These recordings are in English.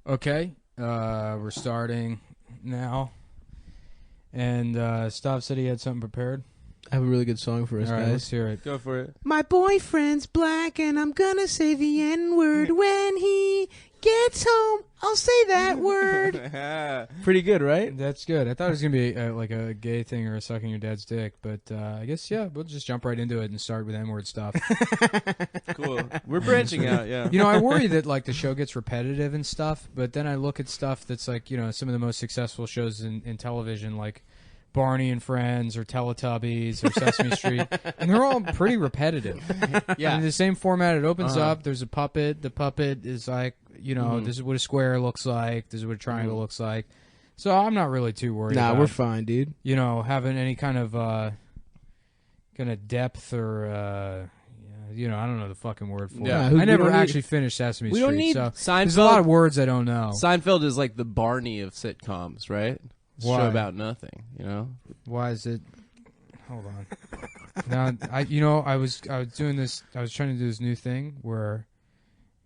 Okay, we're starting now. And Stav said he had something prepared. I have a really good song for us, All right, guys. let's hear it. Go for it. My boyfriend's black, and I'm gonna say the N-word when he gets home. I'll say that word. Pretty good, right? That's good. I thought it was going to be like a gay thing or a sucking your dad's dick, but I guess, yeah, we'll just jump right into it and start with N-word stuff. Cool. We're branching out, yeah. You know, I worry that, like, the show gets repetitive and stuff, but then I look at stuff that's, like, you know, some of the most successful shows in television, like Barney and Friends or Teletubbies or Sesame Street, and they're all pretty repetitive. Yeah. In the same format, it opens up, there's a puppet, the puppet is like, you know, this is what a square looks like, this is what a triangle looks like. So I'm not really too worried about, we're fine, dude. you know, having any kind of depth or, you know, I don't know the fucking word for Yeah. it. We I never don't need- actually finished Sesame we Street, don't need so Seinfeld. there's a lot of words I don't know. Seinfeld is like the Barney of sitcoms, right? It's a Why? show about nothing, you know? Why is it? Hold on. Now, I was doing this. I was trying to do this new thing where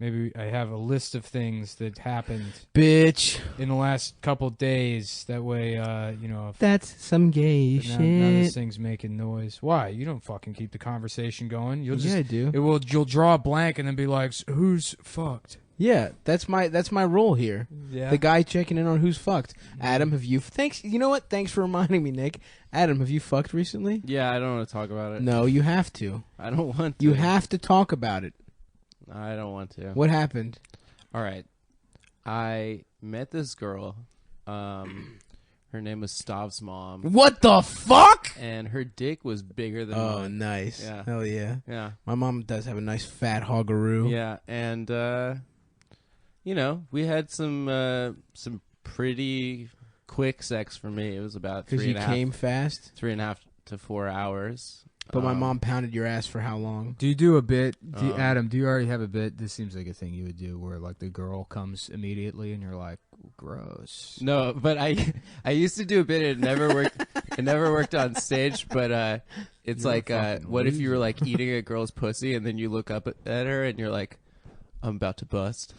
maybe I have a list of things that happened Bitch. in the last couple days. That way, you know, if That's some gay now this shit. thing's making noise. Why? You don't fucking keep the conversation going. You'll just Yeah, I do. you'll draw a blank and then be like, "Who's fucked?" Yeah, that's my role here. Yeah. The guy checking in on who's fucked. Adam, have you... Thanks. You know what? Thanks for reminding me, Nick. Adam, have you fucked recently? Yeah, I don't want to talk about it. No, you have to. I don't want to. You have to talk about it. I don't want to. What happened? All right. I met this girl. Her name was Stav's mom. What the fuck? And her dick was bigger than Oh, mine. nice. Yeah. Hell yeah. Yeah. My mom does have a nice fat hoggaroo. Yeah. And, you know, we had some pretty quick sex for me. It was about Because you came fast. 3.5 to 4 hours. But my mom pounded your ass for how long? Do you do a bit, Adam? Do you already have a bit? This seems like a thing you would do, where like the girl comes immediately, and you're like, "Gross." No, but I used to do a bit. It never worked. It never worked on stage. But it's You're a like, fucking what if you were loser. like eating a girl's pussy, and then you look up at her, and you're like, "I'm about to bust."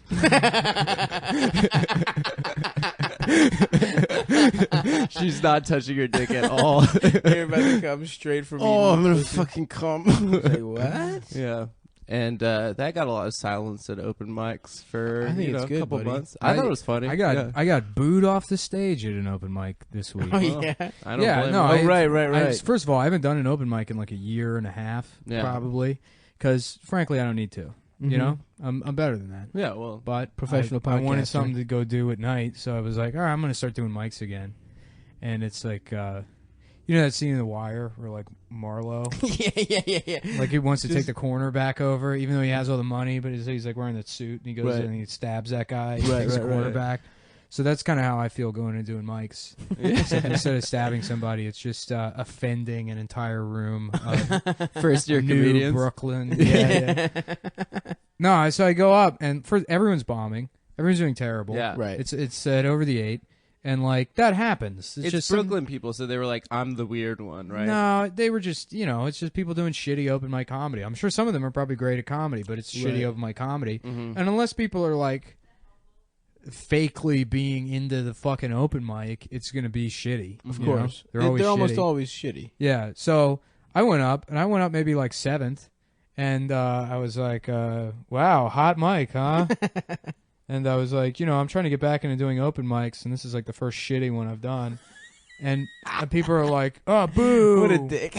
She's not touching your dick at all. You're about to come straight from Oh, I'm eating gonna pussy. fucking come. Say, what? Yeah. And that got a lot of silence at open mics for I think it's a good, couple buddy. months. I thought it was funny. I got Yeah. I got booed off the stage at an open mic this week. Oh, Well, yeah. I don't Yeah, blame no, him. I- right. First of all, I haven't done an open mic in like a year and a half, Yeah. probably, because frankly, I don't need to. You Mhm. know, I'm better than that. Yeah, well, But Professional I wanted podcaster. something to go do at night, so I was like, all right, I'm going to start doing mics again. And it's like, you know that scene in The Wire where like Marlo, yeah. like he wants to Just- take the corner back over, even though he has all the money, but he's like wearing that suit and he goes Right. in and he stabs that guy, Right, takes the right, corner right. back. So that's kind of how I feel going and doing mics. Except instead of stabbing somebody, it's just offending an entire room of first year New comedians. Brooklyn. Yeah. No, so I go up and everyone's bombing. Everyone's doing terrible. Yeah. Right. It's at over the 8, and like that happens. It's just Brooklyn people, so they were like, "I'm the weird one," right? No, they were just it's just people doing shitty open mic comedy. I'm sure some of them are probably great at comedy, but it's Right. shitty open mic comedy. Mhm. And unless people are like fakely being into the fucking open mic, it's gonna be shitty. Of you know? course. they're always almost shitty. always shitty. Yeah, so I went up maybe like 7th, and I was like, wow, hot mic, huh? And I was like, I'm trying to get back into doing open mics, and this is like the first shitty one I've done. And people are like, oh, boo. What a dick.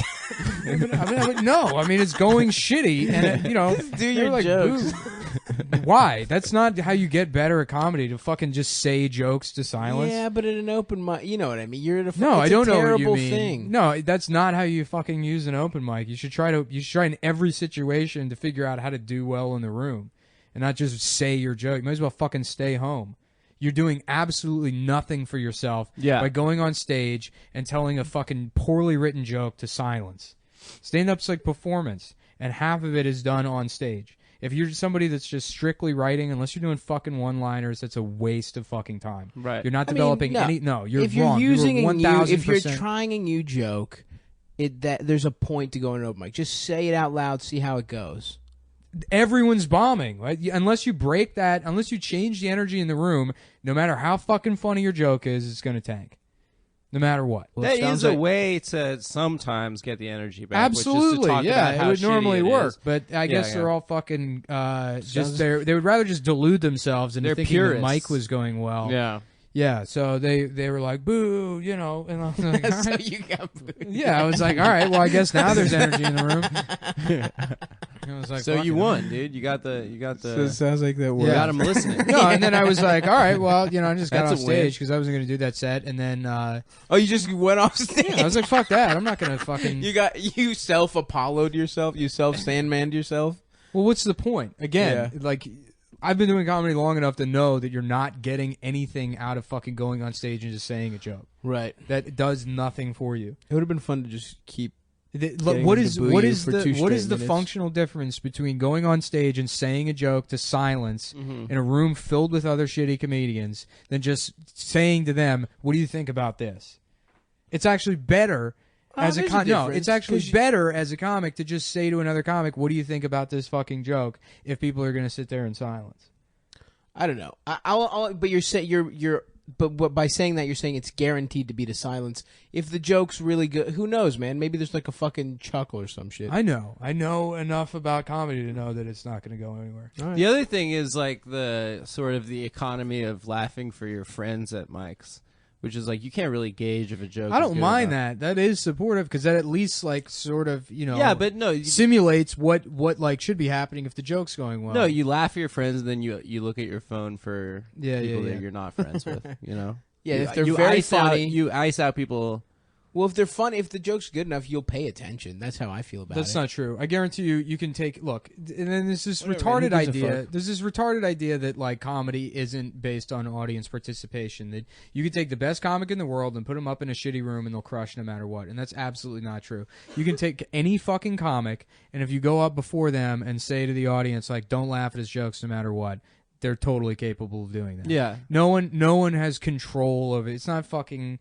No, it's going shitty, and Do they're your like, jokes. boo. Why? That's not how you get better at comedy, to fucking just say jokes to silence. Yeah, but at an open mic, you know what I mean. You're at a No, it's I don't a know what terrible you mean. thing. No, that's not how you fucking use an open mic. You should try in every situation to figure out how to do well in the room, and not just say your joke. You might as well fucking stay home. You're doing absolutely nothing for yourself by going on stage and telling a fucking poorly written joke to silence. Stand-up's like performance, and half of it is done on stage. If you're somebody that's just strictly writing, unless you're doing fucking one-liners, that's a waste of fucking time. Right. You're not developing any. No, you're if you're wrong. using you're a new, 1,000%. if you're trying a new joke, there's a point to going to open mic. Just say it out loud, see how it goes. everyone's bombing, right? Unless you break that, unless you change the energy in the room, no matter how fucking funny your joke is, it's going to tank. No matter what. Well, that is a way to sometimes get the energy back. Absolutely, which is to talk yeah, about how it would normally shitty it work, is. but I guess they're all fucking they would rather just delude themselves into thinking purists. the mic was going well. Yeah. Yeah, so they were like, boo, you know, and I was like, all So right. you got booed. Yeah, I was like, all right, well, I guess now there's energy in the room. I was like, So fuck you it. won, dude. You got the. So it sounds like that You worked. got him listening. No, and then I was like, all right, well, you know, I just got That's off a win. stage because I wasn't going to do that set, and then Oh, you just went off stage. I was like, fuck that, I'm not going to fucking. You self-Apollo'd yourself. You self-Sandman'd yourself. Well, what's the point? Again, Yeah. like, I've been doing comedy long enough to know that you're not getting anything out of fucking going on stage and just saying a joke. Right. That does nothing for you. It would have been fun to just keep. What them is to boo what you is for the 2 what is straight the minutes. functional difference between going on stage and saying a joke to silence in a room filled with other shitty comedians than just saying to them, "What do you think about this?" It's actually better as a there's no. difference, It's actually 'cause you- better as a comic to just say to another comic, "What do you think about this fucking joke?" If people are going to sit there in silence. I don't know. But you're saying but by saying that, you're saying it's guaranteed to be to silence. If the joke's really good, who knows, man? Maybe there's like a fucking chuckle or some shit. I know enough about comedy to know that it's not going to go anywhere. All right. The other thing is like the sort of the economy of laughing for your friends at mics, which is like you can't really gauge if a joke. I is don't good mind or not. that. That is supportive because that at least like sort of Yeah, but no, you, simulates what like should be happening if the joke's going well. no, you laugh at your friends and then you look at your phone for Yeah, people yeah, that yeah. you're not friends with. You know. Yeah, You- if they're you very ice out- funny. you ice out people. Well, if they're funny, if the joke's good enough, you'll pay attention. That's how I feel about That's it. not true. I guarantee you. You can take look, and then there's this Whatever, retarded who gives a idea. fuck? There's this retarded idea that like comedy isn't based on audience participation. That you could take the best comic in the world and put them up in a shitty room and they'll crush no matter what. And that's absolutely not true. You can take any fucking comic, and if you go up before them and say to the audience like, "Don't laugh at his jokes no matter what," they're totally capable of doing that. Yeah. No one has control of it. It's not fucking,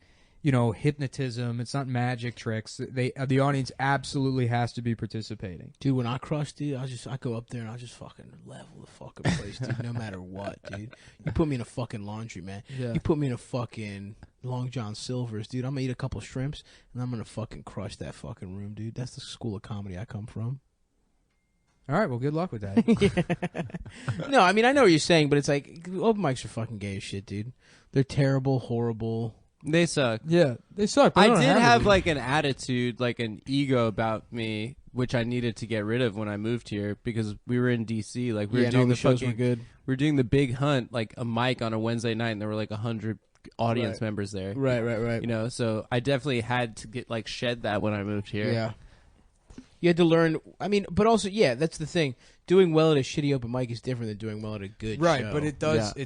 hypnotism. It's not magic tricks. The audience absolutely has to be participating. Dude, when I crush, dude, I go up there and I just fucking level the fucking place, dude. No matter what, dude. You put me in a fucking laundry, man. Yeah. You put me in a fucking Long John Silver's, dude. I'm gonna eat a couple shrimps and I'm gonna fucking crush that fucking room, dude. That's the school of comedy I come from. All right, well, good luck with that. No, I mean I know what you're saying, but it's like open mics are fucking gay as shit, dude. They're terrible, horrible. They suck. Yeah, they suck. I did have like an attitude, like an ego about me, which I needed to get rid of when I moved here because we were in DC. Like we were and all doing the the shows fucking, were good. we were doing the Big Hunt, like a mic on a Wednesday night, and there were like 100 audience Right. members there. Right. You know, so I definitely had to get like shed that when I moved here. Yeah. You had to learn. I mean, but also, yeah, that's the thing. Doing well at a shitty open mic is different than doing well at a good right, show. but it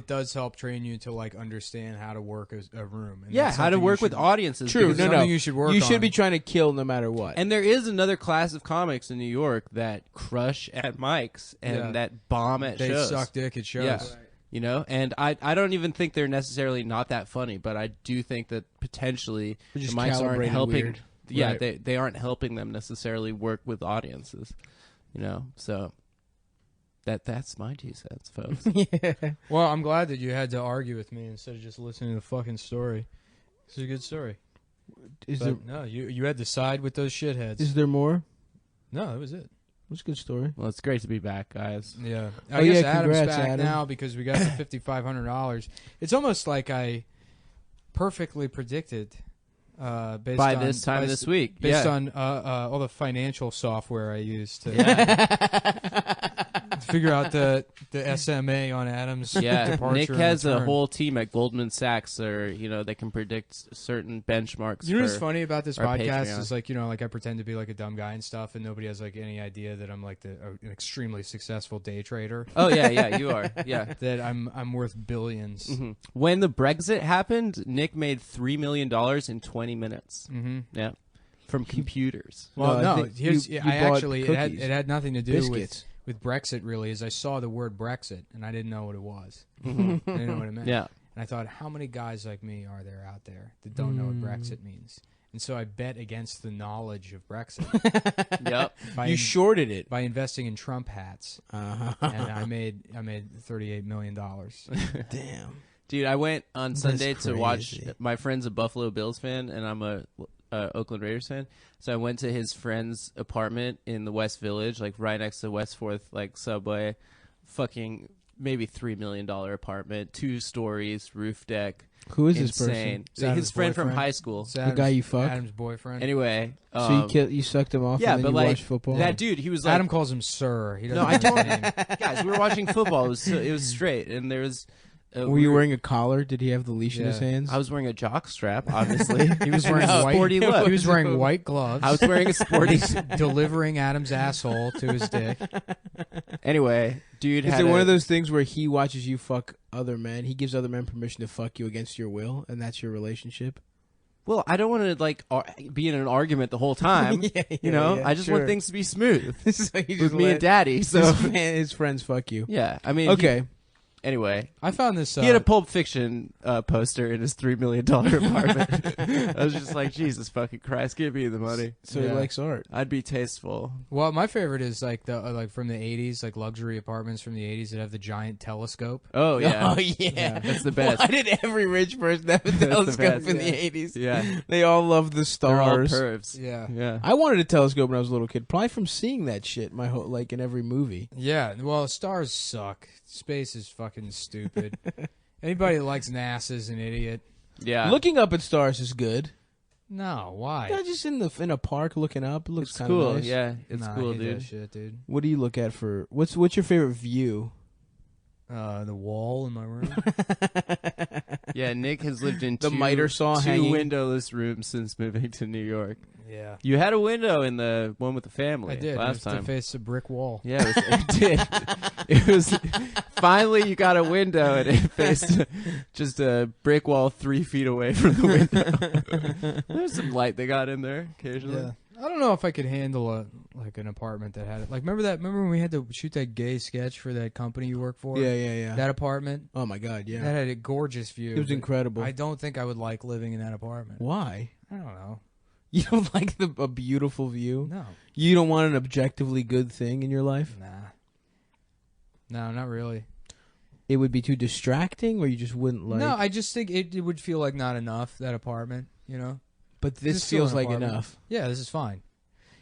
does help train you to like understand how to work a room. And Yeah, that's how to something work you with should- audiences. True. because- No, something no. you should work You should on. be trying to kill no matter what. And there is another class of comics in New York that crush at mics and Yeah. that bomb at They shows. suck dick at shows. Yeah. You know, and I don't even think they're necessarily not that funny, but I do think that potentially the They're just mics aren't calibrated helping. weird. Yeah, Right. they aren't helping them necessarily work with audiences. You know, so that's my 2 cents, folks. Yeah. Well, I'm glad that you had to argue with me instead of just listening to the fucking story. It's a good story. Is But no, you had to side with those shitheads. there more? No, that was it. It's a good story. Well, it's great to be back, guys. Yeah. Oh, I guess yeah, Adam's congrats, back Adam. now because we got the $5,500. It's almost like I perfectly predicted based By on, this time this week, based yeah. on all the financial software I used to figure out the SMA on Adam's Yeah, departure. Nick and has a return. whole team at Goldman Sachs, or they can predict certain benchmarks. You know what's for- funny about this our podcast Patreon. is like I pretend to be like a dumb guy and stuff, and nobody has like any idea that I'm like an extremely successful day trader. Oh yeah, you are. Yeah. That I'm worth billions. Mhm. When the Brexit happened, Nick made $3 million in 20 minutes. Mm-hmm. Yeah, from computers. Well, No, I no, think here's you I bought actually cookies. it had nothing to do Biscuits. with Brexit really. Is I saw the word Brexit and I didn't know what it was. Mhm. I didn't know what it meant. Yeah. And I thought, how many guys like me are there out there that don't know what Brexit means? and so I bet against the knowledge of Brexit. Yep. You shorted it. by investing in Trump hats, Uh-huh. and I made $38 million. Damn. Dude, I went on Sunday to watch. crazy. My friend's a Buffalo Bills fan, and I'm a Oakland Raiders fan. So I went to his friend's apartment in the West Village, like right next to West Fourth, like subway. Fucking maybe $3 million apartment, 2 stories, roof deck. Who is this Insane. person? Is that His friend from boyfriend? high school. It's The guy you fuck? Adam's boyfriend. Anyway, So you sucked him off yeah, and then but you like watched football? that dude, he was like, Adam calls him Sir. He doesn't No, I know his told name. guys, we were watching football. It was straight, and there was. Were you wearing a collar? Did he have the leash in his Yeah. hands? I was wearing a jock strap, obviously. He was wearing No, white. sporty look. He was wearing white gloves. I was wearing a sporty. delivering Adam's asshole to his dick. Anyway, dude, Is had it one a- of those things where he watches you fuck other men? He gives other men permission to fuck you against your will, and that's your relationship? Well, I don't want to like be in an argument the whole time. You know, I just want things to be smooth so he with just me and Daddy. So his friends fuck you. yeah, I mean, Okay. anyway, I found this. he had a Pulp Fiction poster in his $3 million apartment. I was just like, Jesus fucking Christ, give me the money. So Yeah. he likes art. I'd be tasteful. Well, my favorite is like the like from the '80s, like luxury apartments from the '80s that have the giant telescope. Oh yeah, Oh, yeah. that's the best. Why did every rich person have a the telescope best. in the Yeah. 80s? Yeah, They all love the they're all stars. pervs. Yeah. Yeah. I wanted a telescope when I was a little kid, probably from seeing that shit my whole like in every movie. Yeah. Well, stars suck. Space is fucking stupid. Anybody that likes NASA is an idiot. Yeah. Looking up at stars is good. No, why? Yeah, just in a park looking up, it looks It's kind of cool. nice. Yeah, it's Nah, I cool, hate dude. That shit, dude. What do you look at for what's your favorite view? The wall in my room. Yeah, Nick has lived in The miter saw two hanging. windowless rooms since moving to New York. Yeah. You had a window in the one with the family I did. It last was time. to face a brick wall. Yeah, it did. It was finally you got a window and it faced just a brick wall 3 feet away from the window. There's some light they got in there occasionally. Yeah. I don't know if I could handle an apartment that had it. Like remember when we had to shoot that gay sketch for that company you work for? Yeah. That apartment? Oh my god, yeah. That had a gorgeous view. It was but incredible. I don't think I would like living in that apartment. Why? I don't know. You don't like a beautiful view? No. You don't want an objectively good thing in your life? Nah. No, not really. It would be too distracting, or you just wouldn't like. No, I just think it would feel like not enough, that apartment, you know? but this Just feel feels an like apartment. enough. Yeah, this is fine.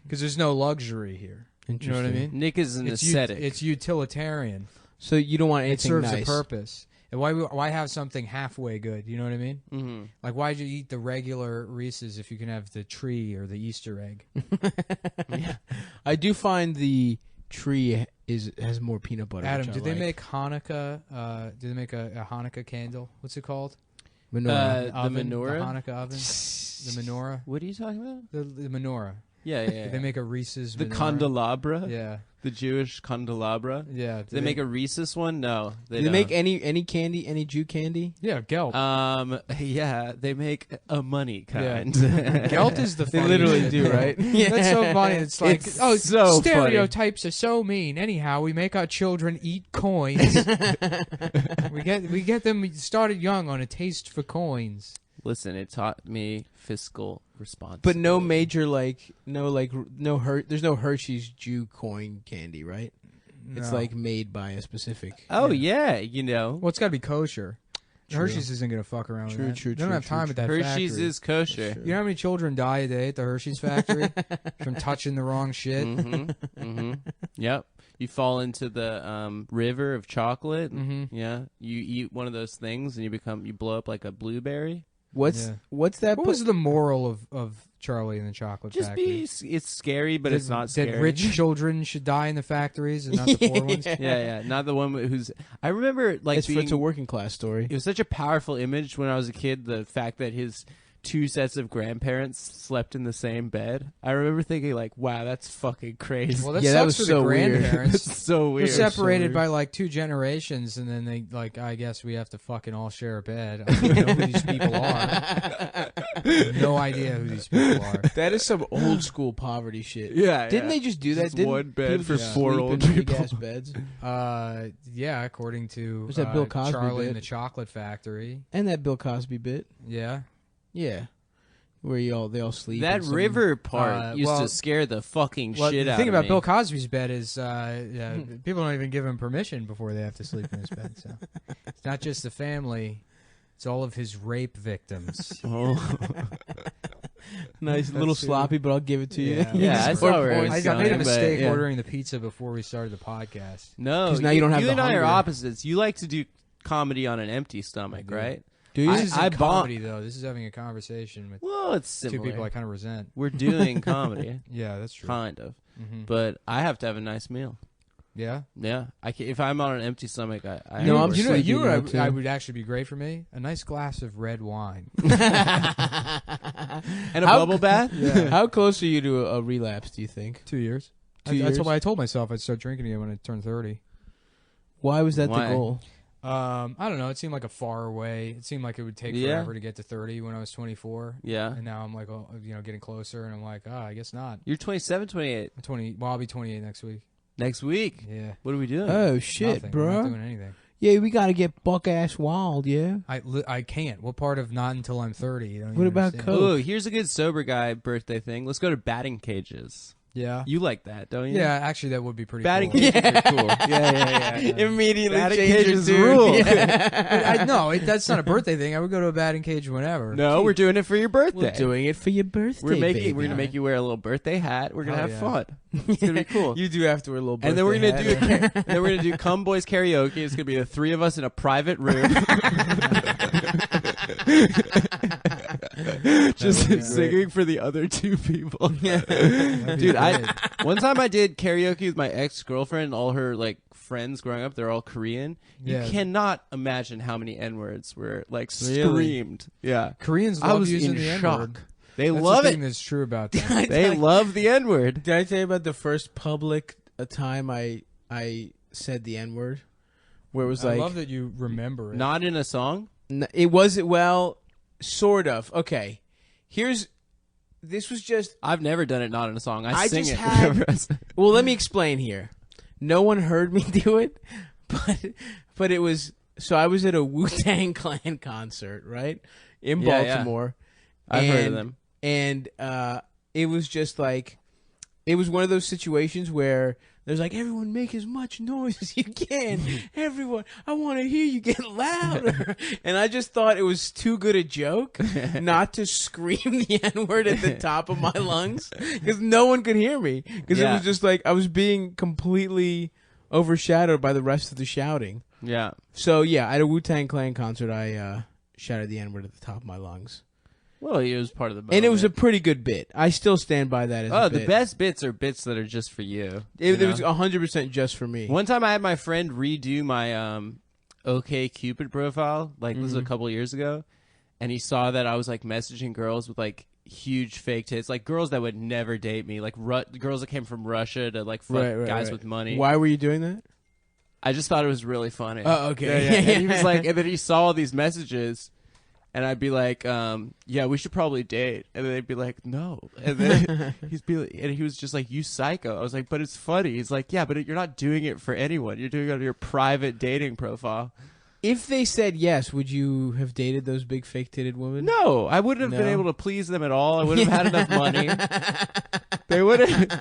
Because there's no luxury here. You know what I Interesting. mean? Nick is an It's ascetic. it's utilitarian. So you don't want It anything serves nice. a purpose. And why have something halfway good? You know what I mean? mm-hmm. Like, why'd you eat the regular Reese's if you can have the tree or the Easter egg? Yeah. I do find the tree has more peanut butter. Adam, which I did they like. make Hanukkah? Did they make a Hanukkah candle? What's it called? menorah? The Oven, menorah? The Hanukkah oven? The menorah? What are you talking about? The menorah. Yeah. Did they make a Reese's the menorah? candelabra? Yeah. The Jewish candelabra? Yeah. Did they make a Reese's one? No. Do they make any candy, any Jew candy? Yeah, Gelt. Yeah, they make a money kind. Gelt is the They funniest literally shit. do, right? That's so funny. It's like, It's oh, so stereotypes are so mean. Anyhow, we make our children eat coins. we get them started young on a taste for coins. Listen, it taught me fiscal responsibility. But no major there's no Hershey's Jew coin candy, right? It's No. like made by a specific. Oh yeah, you know. Well, it's got to be kosher. True. Hershey's isn't going to fuck around True, with that. true, They don't true, have time true, at that Hershey's factory. is kosher. True. You know how many children die a day at the Hershey's factory from touching the wrong shit? Mm-hmm. Yep. You fall into the river of chocolate. Mhm. Yeah. You eat one of those things and you blow up like a blueberry. What's Yeah. what's that? What was the moral of Charlie and the Chocolate Just Factory? it's scary, but it's not scary. That rich children should die in the factories and not the poor ones. Yeah. Not the one who's. I remember like it's a working class story. It was such a powerful image when I was a kid. The fact that his 2 sets of grandparents slept in the same bed. I remember thinking like, "Wow, that's fucking crazy." Well, that Yeah, that sucks was for the so weird. grandparents. That's so They're weird. separated weird. by like 2 generations, and then they like. I guess we have to fucking all share a bed. I don't know who these people are. I have no idea who these people are. That is some old school poverty shit. Yeah. Didn't they just do that? Just Didn't one bed people for just 4 sleep old in people. big-ass beds? Yeah, according to Was that Bill Cosby Charlie bit? and the Chocolate Factory. And that Bill Cosby bit. Yeah. Yeah. where they all sleep. That in some- river part used well- to scare the fucking Well, shit the out thing of about me. Bill Cosby's bed is people don't even give him permission before they have to sleep in his bed. So it's not just the family; it's all of his rape victims. Oh. Nice, a little That's sloppy, but I'll give it to you. Yeah. Yeah, I Score saw where it points. was I made a going, but, mistake yeah. ordering the pizza before we started the podcast. No, 'Cause now you don't have you the and I are hunger. opposites. You like to do comedy on an empty stomach, do. right? Do you? This isn't I comedy though. This is having a conversation with Well, it's similar. two people I kind of resent. We're doing comedy, Yeah, that's true. kind of, Mhm. but I have to have a nice meal. Yeah. Yeah, if I'm on an empty stomach, I No, have I'm to you know, work. sleepy you know, now, what too. I would actually be great for me. A nice glass of red wine. and a bubble bath. How close are you to a relapse? Do you think? 2 years. 2 years? I told myself I'd start drinking again when I turned 30. Why was that Why? the goal? I don't know. It seemed like a far away. It seemed like it would take Yeah. forever to get to 30 when I was 24. Yeah, And now I'm like, oh, getting closer, and I'm like, I guess not. you're 27, 28 I'm 20. Well, I'll be 28 next week. next week. Yeah. What are we doing? Oh shit, Nothing. I'm bro! not doing anything. Yeah, we gotta get buck ass wild. Yeah. I can't. What part of not until I'm 30? You don't What even about understand. Coke? Oh, here's a good sober guy birthday thing. Let's go to batting cages. Yeah. You like that, don't you? Yeah, actually, that would be pretty Batting cool. cages are cool. Yeah. Immediately Batting change your cages tune. rule. Yeah. No, that's not a birthday thing. I would go to a batting cage whenever. No, we're doing it for your birthday. We're doing it for your birthday. We're baby. gonna make you wear a little birthday hat. We're gonna Hell have yeah. fun. It's gonna be cool. You do have to wear a little. And then we're birthday gonna hat. then we're gonna do Cum Boys karaoke. It's gonna be the three of us in a private room, just That would be singing for the other two people. That'd be Dude, great. one time I did karaoke with my ex girlfriend and all her like friends growing up. They're all Korean. Yeah. You cannot imagine how many N words were like Really? screamed. Yeah, Koreans I love was using in the N shock. word. They That's love the it. thing that's true about them. They love the N word. Did I tell you about the first public time I said the N word? Where it was I like love that you remember it. Not in a song. it was well, sort of. Okay, this was just. I've never done it not in a song. I I sing just it. had- whenever I sing. Well, let me explain here. No one heard me do it, but it was. So I was at a Wu-Tang Clan concert, right, in Yeah, yeah. Baltimore. I've heard of And- them. And it was just like, it was one of those situations where there's like, everyone make as much noise as you can. Everyone, I want to hear you get louder. And I just thought it was too good a joke not to scream the N-word at the top of my lungs because no one could hear me. Because it Yeah. was just like, I was being completely overshadowed by the rest of the shouting. Yeah. So yeah, at a Wu-Tang Clan concert, I shouted the N-word at the top of my lungs. Well, it was part of the moment. And it was a pretty good bit. I still stand by that as a the bit. best bits are bits that are just for you. It you was know? 100% just for me. One time I had my friend redo my OK Cupid profile, like this was Mm-hmm. a couple years ago, and he saw that I was like messaging girls with like huge fake tits, like girls that would never date me, like girls that came from Russia to like fuck guys with money. Why were you doing that? I just thought it was really funny. Oh, okay. Yeah. And he was like, and then he saw all these messages. And I'd be like, yeah, we should probably date. And then they'd be like, no. And then he was just like, you psycho. I was like, but it's funny. He's like, yeah, but you're not doing it for anyone. You're doing it on your private dating profile. If they said yes, would you have dated those big fake-titted women? No, I wouldn't have been No. able to please them at all. I wouldn't have had enough money. They wouldn't.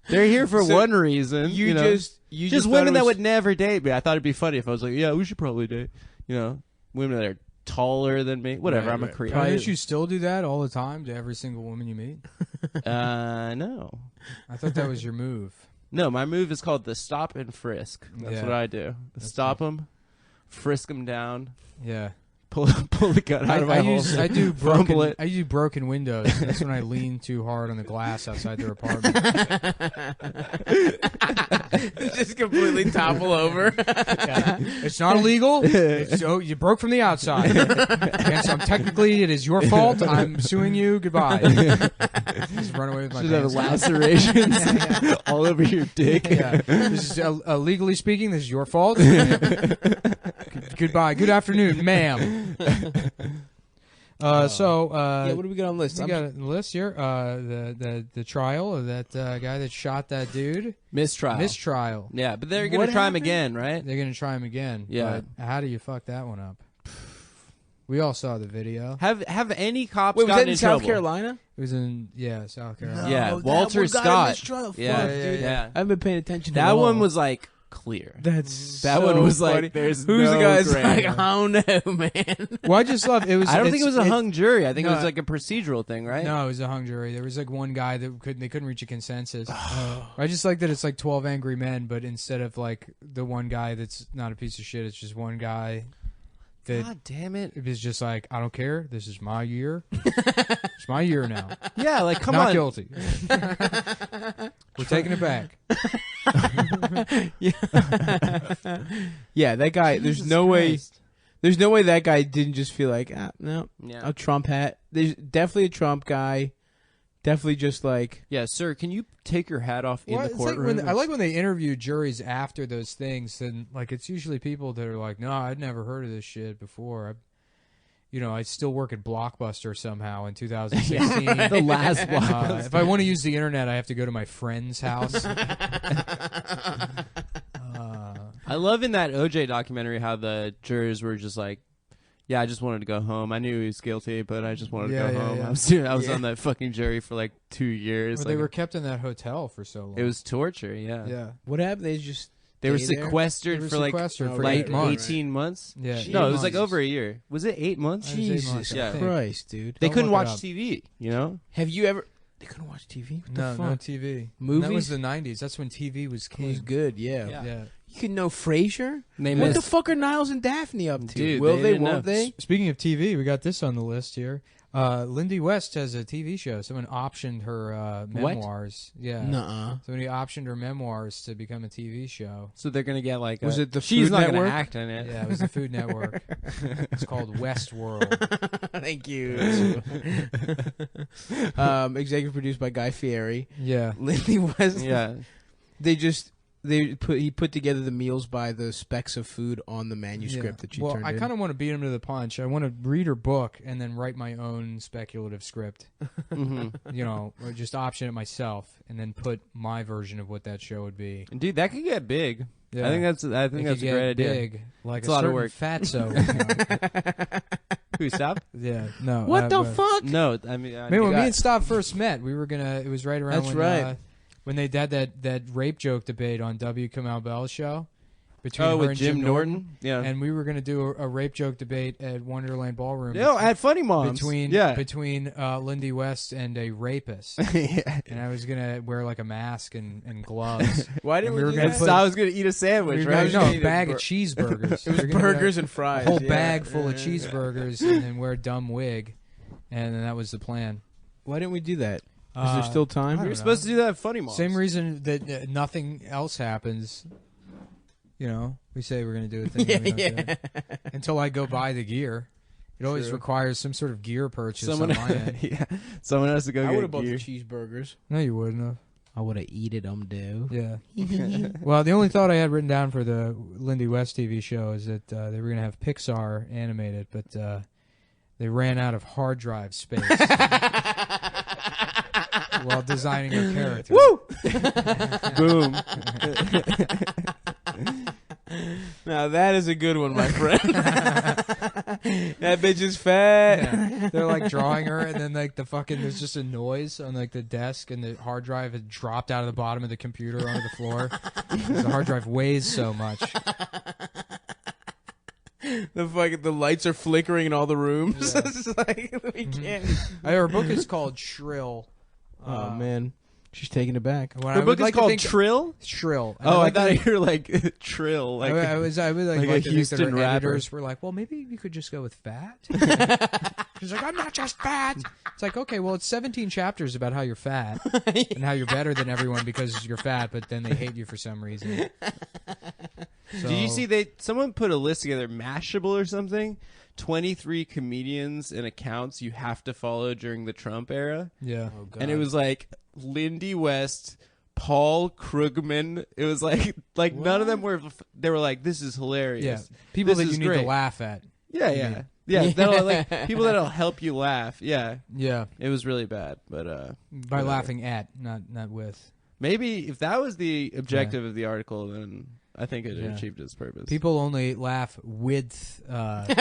They're here for So one reason. You know? just just thought women it that was- would never date me. I thought it'd be funny if I was like, yeah, we should probably date. You know, women that are taller than me. Whatever. Right, I'm a right. creep. Don't you still do that all the time to every single woman you meet? No. I thought that was your move. No, my move is called the stop and frisk. That's Yeah. what I do. Stop them, frisk them down, Yeah. pull the gun out of my hole, I do fumble broken. it. I do broken windows. That's when I lean too hard on the glass outside their apartment. just completely topple over. It's not illegal. You broke from the outside. And so technically, it is your fault. I'm suing you. Goodbye. Just run away with my Should have pants. lacerations all over your dick. Yeah. This is legally speaking. This is your fault. Goodbye. Good afternoon, ma'am. Yeah, what do we got on the list? We got a list here. The trial of that guy that shot that dude. Mistrial. Mistrial. Yeah, but they're What gonna try him happened? again, right? They're gonna try him again. Yeah. But how do you fuck that one up? We all saw the video. Have any cops Wait, was gotten that in in South trouble? Carolina? It was in South Carolina. Yeah, that Walter one got him in Scott. trouble. Yeah, Fuck, yeah, dude. yeah. I haven't been paying attention. That at all. one was like clear. That That one was like, there's who's no the guy's gray like, area. I don't know, man. Well, I just love it. Was. I don't think it was a it's- hung jury. I think it no, was like a procedural thing, right? No, it was a hung jury. There was like one guy that they couldn't reach a consensus. I just like that it's like 12 angry men, but instead of like the one guy that's not a piece of shit, it's just one guy that God damn it! it was just like, I don't care. This is my year. It's my year now. Yeah, like come Not on. guilty. We're taking it back. Yeah, that guy. There's Jesus no way. Christ. There's no way that guy didn't just feel like, no, Yeah. a Trump hat. There's definitely a Trump guy. Definitely just like, Yeah, sir. Can you take your hat off in Well, the it's like courtroom? I like when they interview juries after those things, and like it's usually people that are like, "No, I'd never heard of this shit before." I still work at Blockbuster somehow in 2016. The last Blockbuster. If I want to use the internet, I have to go to my friend's house. I love in that OJ documentary how the jurors were just like, "Yeah, I just wanted to go home. I knew he was guilty, but I just wanted to Yeah, go yeah, home." yeah. I was on that fucking jury for like 2 years. Well, they Like, were kept in that hotel for so long. it was torture. Yeah, yeah. what happened? They just they were stay there? sequestered They were for like sequestered for like 8 months. 18 months. Yeah, No, it 8 was like months. over a year. Was it 8 months? It was 8 Jesus months, I Yeah. think. Christ, dude. They Don't couldn't look it watch up. TV. You know? Have you ever? They couldn't watch TV. What the No, fuck? no TV. Movies? That was the 90s. That's when TV was It king. was good. Yeah. Yeah. Yeah. You could know Frasier. They What the missed. fuck are Niles and Daphne up to? Dude, Will they they? didn't Won't know. they? Speaking of TV, we got this on the list here. Lindy West has a TV show. Someone optioned her memoirs. Yeah. Nuh-uh. Somebody optioned her memoirs to become a TV show. So they're gonna get like. Was it the She's Food not Network? gonna act in it. Yeah, it was the Food Network. It's called Westworld. Thank you. Executive produced by Guy Fieri. Yeah. Lindy West. Yeah. He put together the meals by the specs of food on the manuscript that she Well, turned I in. kind of want to beat him to the punch. I want to read her book and then write my own speculative script. hmm Or just option it myself and then put my version of what that show would be. Dude, that could get big. Yeah. I think that's It a could great get idea. big, like It's a a lot of certain work. fatso. Who stop? Yeah, no. What the but- fuck? No, I mean, Man, when me and Stop first met, we were gonna. It was right around That's when, right. When they had that rape joke debate on W. Kamau Bell's show between her with and Jim Norton. Yeah. and we were gonna do a rape joke debate at Wonderland Ballroom. No, at Funny Moms. between yeah. Lindy West and a rapist, Yeah. and I was gonna wear like a mask and gloves. Why didn't We we, were do gonna that? put- I was gonna eat a sandwich, We were right? gonna- no, Eat a a bag bur- of cheeseburgers. It was We were gonna burgers go and fries. a whole yeah. bag full of cheeseburgers, and then wear a dumb wig, and then that was the plan. Why didn't we do that? Is there still I time? don't We were know. supposed to do that at Funny Moms. Same reason that nothing else happens. We say we're going to do a thing. Yeah, and we don't do yeah. it. Until I go buy the gear. It always True. requires some sort of gear purchase Someone, on my end. yeah, someone has to go I would get have bought gear. the cheeseburgers. No, you wouldn't have. I would have eaten them, dude. Yeah. Well, the only thought I had written down for the Lindy West TV show is that they were going to have Pixar animated, but they ran out of hard drive space while designing her character. Woo! Boom. Now that is a good one, my friend. That bitch is fat. Yeah. They're like drawing her, and then like there's just a noise on like the desk, and the hard drive had dropped out of the bottom of the computer onto the floor. 'Cause the hard drive weighs so much. The lights are flickering in all the rooms. Yeah. It's like we can't. Her book is called Shrill. Oh man, she's taking it back. When Her I book would is like to called think- Trill. Shrill. And Oh, I like to thought think- you were like Trill. Like I would like like a to think that Houston her rapper. editors were like, well, maybe you could just go with fat. She's like, I'm not just fat. It's like, okay, well, it's 17 chapters about how you're fat and how you're better than everyone because you're fat, but then they hate you for some reason. So, Did you see someone put a list together, Mashable or something? 23 comedians and accounts you have to follow during the Trump era. Yeah. Oh god. And it was like Lindy West, Paul Krugman. It was like none of them were. They were like, this is hilarious. Yeah. People This that is you need great. to laugh at. Yeah, You yeah, mean. yeah. That'll, like people that'll help you laugh. Yeah, Yeah. it was really bad, but By whatever. laughing at, not with. maybe if that was the objective of the article, then I think it Yeah. achieved its purpose. People only laugh with Lindy.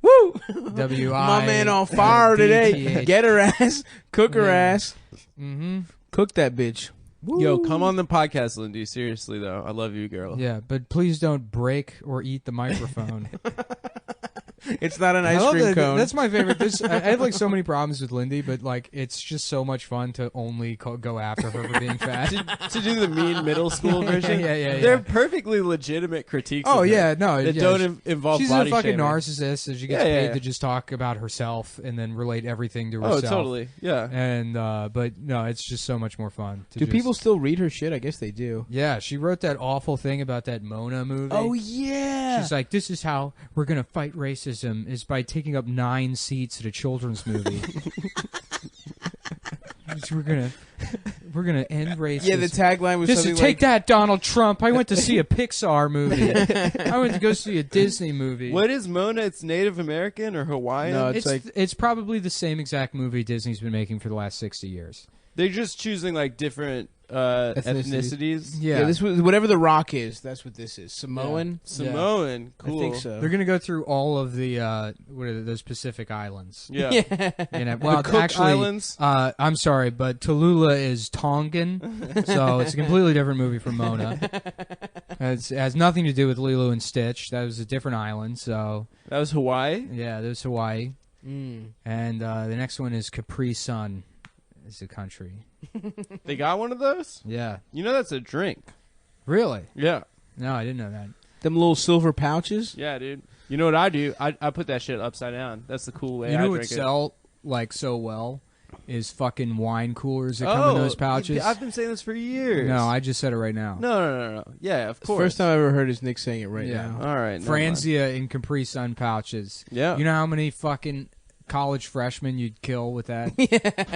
Woo! W-I. My man on fire today. DTH. Get her ass. Cook her Yeah. ass. Mm-hmm. Cook that bitch. Yo, come on the podcast, Lindy. Seriously though, I love you, girl. Yeah, but please don't break or eat the microphone. It's not an I ice love cream that- cone. That's my favorite. I have like so many problems with Lindy, but like it's just so much fun to only go after her for being fat. To do the mean middle school version. Yeah. They're perfectly legitimate critiques. Oh of her yeah, no, that yeah, don't involve she's body a fucking shaming. narcissist, so she gets Yeah, paid yeah. to just talk about herself and then relate everything to Oh, herself. totally. Yeah. And but no, it's just so much more fun. To Do just- people still read her shit? I guess they do. Yeah, she wrote that awful thing about that Mona movie. Oh yeah. She's like, this is how we're gonna fight racism is by taking up 9 seats at a children's movie. we're gonna end racism. Yeah, the tagline was This something is take like, that, Donald Trump. I went to see a Pixar movie. I went to go see a Disney movie. What is Mona? It's Native American or Hawaiian? No, It's like- it's probably the same exact movie Disney's been making for the last 60 years. They're just choosing like different ethnicities. yeah. This was whatever The Rock is. That's what this is. Samoan. Samoan. Cool. I think so. They're gonna go through all of the what are those Pacific Islands. Yeah. You know, well, the Cook actually, Islands. I'm sorry, but Tallulah is Tongan, so it's a completely different movie from Mona. It has nothing to do with Lilo and Stitch. That was a different island. So That was Hawaii. yeah, there's Hawaii, Mm. and the next one is Capri Sun. Is a country. They got one of those. Yeah, You know that's a drink. really? Yeah. No, I didn't know that. Them little silver pouches. Yeah, dude. You know what I do? I put that shit upside down. That's the cool way You I know what drink it. sell like so well is fucking wine coolers that come in those pouches. I've been saying this for years. No, I just said it right now. No. Yeah, of course. First time I ever heard is Nick saying it right Yeah. now. All right. never mind. Franzia in Capri Sun pouches. Yeah. You know how many fucking college freshmen you'd kill with that?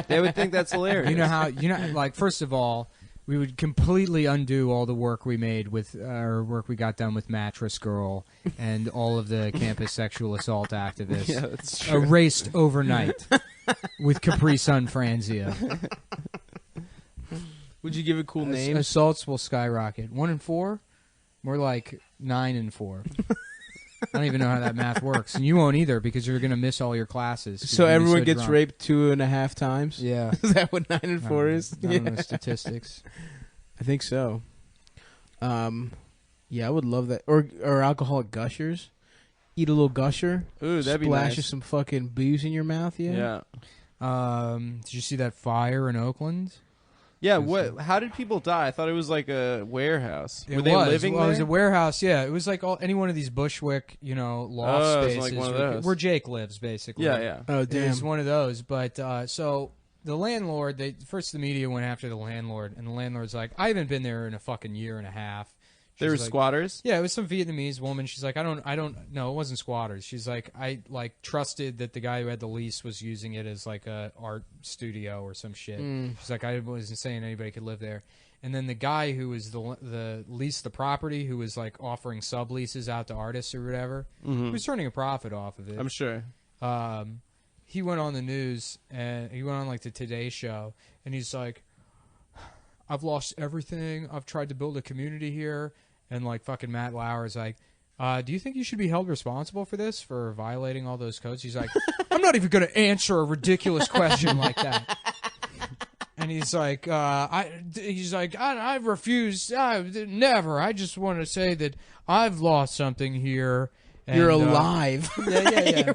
They would think that's hilarious. You know how like first of all, we would completely undo all the work we made with our work we got done with Mattress Girl and all of the campus sexual assault activists. Yeah, that's true. Erased overnight with Capri Sun Franzia. Would you give it cool names? Assaults will skyrocket. 1 in 4? More like 9 in 4. I don't even know how that math works, and you won't either because you're gonna miss all your classes. 'cause So you're gonna be everyone gets drunk. raped 2.5 times. Yeah. Is that what 9 and 4 is? I don't know statistics. I think so. Yeah, I would love that. Or alcoholic gushers. Eat a little gusher. Ooh, that'd be Splash nice. some fucking booze in your mouth. Yeah. Yeah. Did you see that fire in Oakland? Yeah, what? How did people die? I thought it was like a warehouse. Were It they was. living Well, it was there? a warehouse. Yeah, it was like any one of these Bushwick, loft Oh, it's spaces like one of where- those. where Jake lives, basically. Yeah, yeah. Oh, It damn. was one of those. But so the landlord, first the media went after the landlord, and the landlord's like, I haven't been there in a fucking year and a half. There were She's like, squatters. Yeah, it was some Vietnamese woman. She's like, I don't no, it wasn't squatters. She's like, I trusted that the guy who had the lease was using it as like a art studio or some shit. She's like, I wasn't saying anybody could live there. And then the guy who was the leased the property, who was like offering subleases out to artists or whatever, he was turning a profit off of it. I'm sure. He went on the news and he went on like the Today Show, and he's like, I've lost everything. I've tried to build a community here. And like fucking Matt Lauer's like, do you think you should be held responsible for this, for violating all those codes? He's like, I'm not even going to answer a ridiculous question like that. And he's like, I refuse. Never. I just want to say that I've lost something here. And, You're alive. Yeah.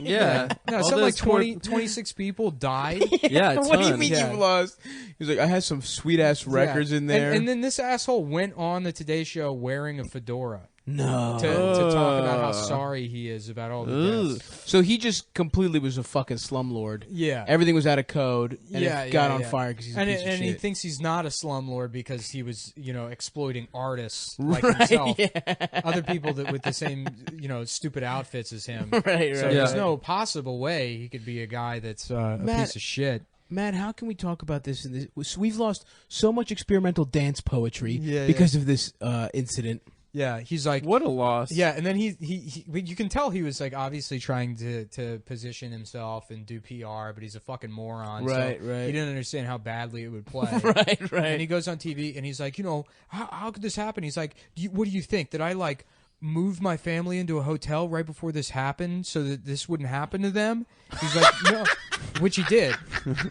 Yeah. No, All something like those poor- 26 people died. Yeah, a What do you ton. mean Yeah. you've lost? He's like, I had some sweet ass records Yeah. in there. And then this asshole went on the Today Show wearing a fedora no. to talk about how sorry he is about all the Ugh. deaths. So he just completely was a fucking slumlord. Yeah. Everything was out of code, and Yeah, it got yeah, on yeah. fire because he's a And, piece of and he shit. thinks he's not a slumlord because he was, exploiting artists like Right, himself, yeah. other people that with the same, stupid outfits as him. Right, So right. there's Yeah. no possible way he could be a guy that's a Matt- piece of shit. Matt, how can we talk about this? We've lost so much experimental dance poetry Yeah, because of this incident. Yeah, he's like, What a loss. yeah, and then he you can tell he was like obviously trying to position himself and do PR, but he's a fucking moron. Right, so right. He didn't understand how badly it would play. Right. And he goes on TV and he's like, how could this happen? He's like, what do you think? That I like moved my family into a hotel right before this happened so that this wouldn't happen to them. He's like, no, which he did.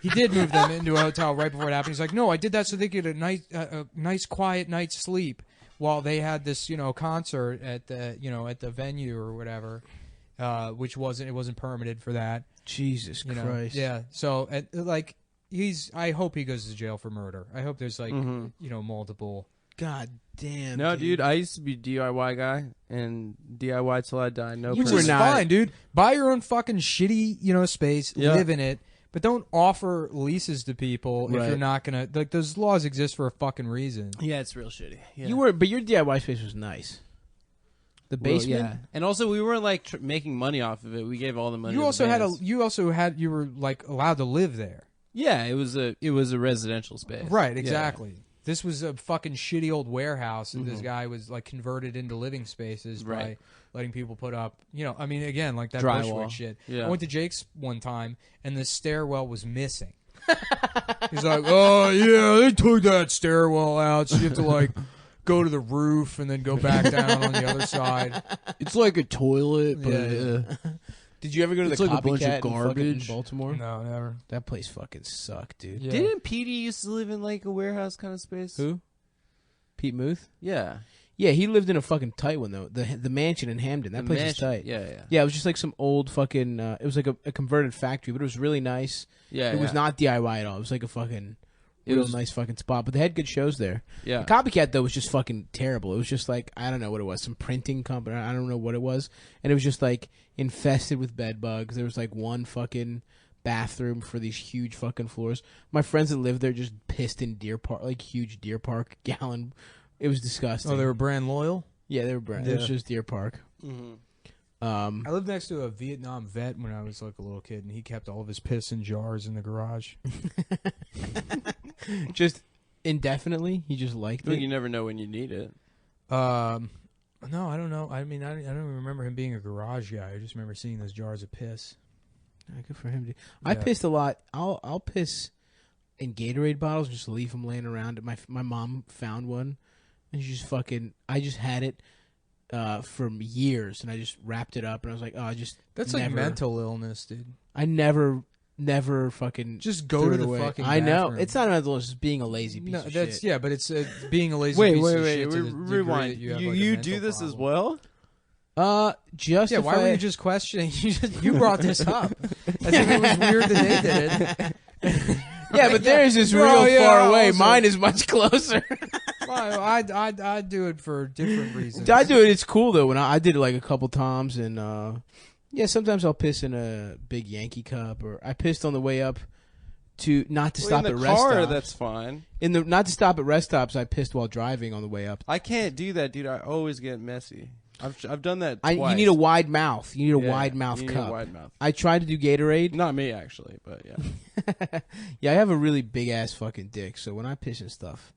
He did move them into a hotel right before it happened. He's like, no, I did that so they could get a nice quiet night's sleep while they had this, concert at the venue or whatever, which wasn't permitted for that. Jesus Christ. Yeah. So I hope he goes to jail for murder. I hope there's multiple. God damn. No, dude, I used to be a DIY guy, and DIY till I die. No, You permit. were fine, dude. Buy your own fucking shitty, space. Yeah. Live in it, but don't offer leases to people if Right. you're not gonna. Like, those laws exist for a fucking reason. Yeah, it's real shitty. Yeah. But your DIY space was nice. The Well, basement. yeah, and also we weren't like making money off of it. We gave all the money. You to also the had bands. you were like allowed to live there. Yeah, it was a residential space. Right, Yeah. exactly. This was a fucking shitty old warehouse, and this guy was like converted into living spaces by Right. letting people put up, again, like that Drywall. Bushwick shit. Yeah. I went to Jake's one time, and the stairwell was missing. He's like, oh, yeah, they took that stairwell out, so you have to, like, go to the roof and then go back down on the other side. It's like a toilet, but Yeah. did you ever go to It's the like a bunch of Copycat in fucking garbage. Baltimore? No, never. That place fucking sucked, dude. Yeah. Didn't Petey used to live in like a warehouse kind of space? Who? Pete Muth? Yeah, Yeah, he lived in a fucking tight one though. The mansion in Hamden. That The place is mansion. tight. Yeah. Yeah, it was just like some old fucking. It was like a converted factory, but it was really nice. Yeah, It was not DIY at all. It was like a fucking It real was- nice fucking spot. But they had good shows there. Yeah. The Copycat though was just fucking terrible. It was just like I don't know what it was, some printing company. I don't know what it was, and it was just like infested with bed bugs. There was like one fucking bathroom for these huge fucking floors. My friends that lived there just pissed in Deer Park, like huge Deer Park gallon. It was disgusting. Oh, they were brand loyal? Yeah, they were brand. It was Yeah. just Deer Park. Mm-hmm. I lived next to a Vietnam vet when I was like a little kid, and he kept all of his piss in jars in the garage. Just indefinitely, he just liked But it. you never know when you need it. No, I don't know. I mean, I don't even remember him being a garage guy. I just remember seeing those jars of piss. Good for him. Dude. I Yeah. pissed a lot. I'll piss in Gatorade bottles, just leave them laying around. My mom found one, and she just fucking. I just had it for years, and I just wrapped it up, and I was like, oh, I just. That's never, like mental illness, dude. I never fucking Just go threw to it the away. fucking I know bathroom. it's not mental. It's just being a lazy piece No, of that's shit. yeah, but it's being a lazy Wait, piece wait, of wait. shit to the degree Rewind. that you have, You, like, a you mental do this as problem. well? Just Yeah, if why were I- you just questioning? You brought this up. I think it was weird that they did it. Yeah, but theirs is real Oh, yeah, far away. also- Mine is much closer. Well, I do it for different reasons. I do it. It's cool though. When I did it like a couple times, and yeah, sometimes I'll piss in a big Yankee cup, or I pissed on the way up to not to stop in at the rest car, stops. that's fine. Not to stop at rest stops. I pissed while driving on the way up. I can't do that, dude. I always get messy. I've done that twice. You need a wide mouth. You need a Yeah, wide mouth you need cup. a wide mouth. I tried to do Gatorade. Not me, actually, but yeah. Yeah, I have a really big ass fucking dick, so when I piss and stuff,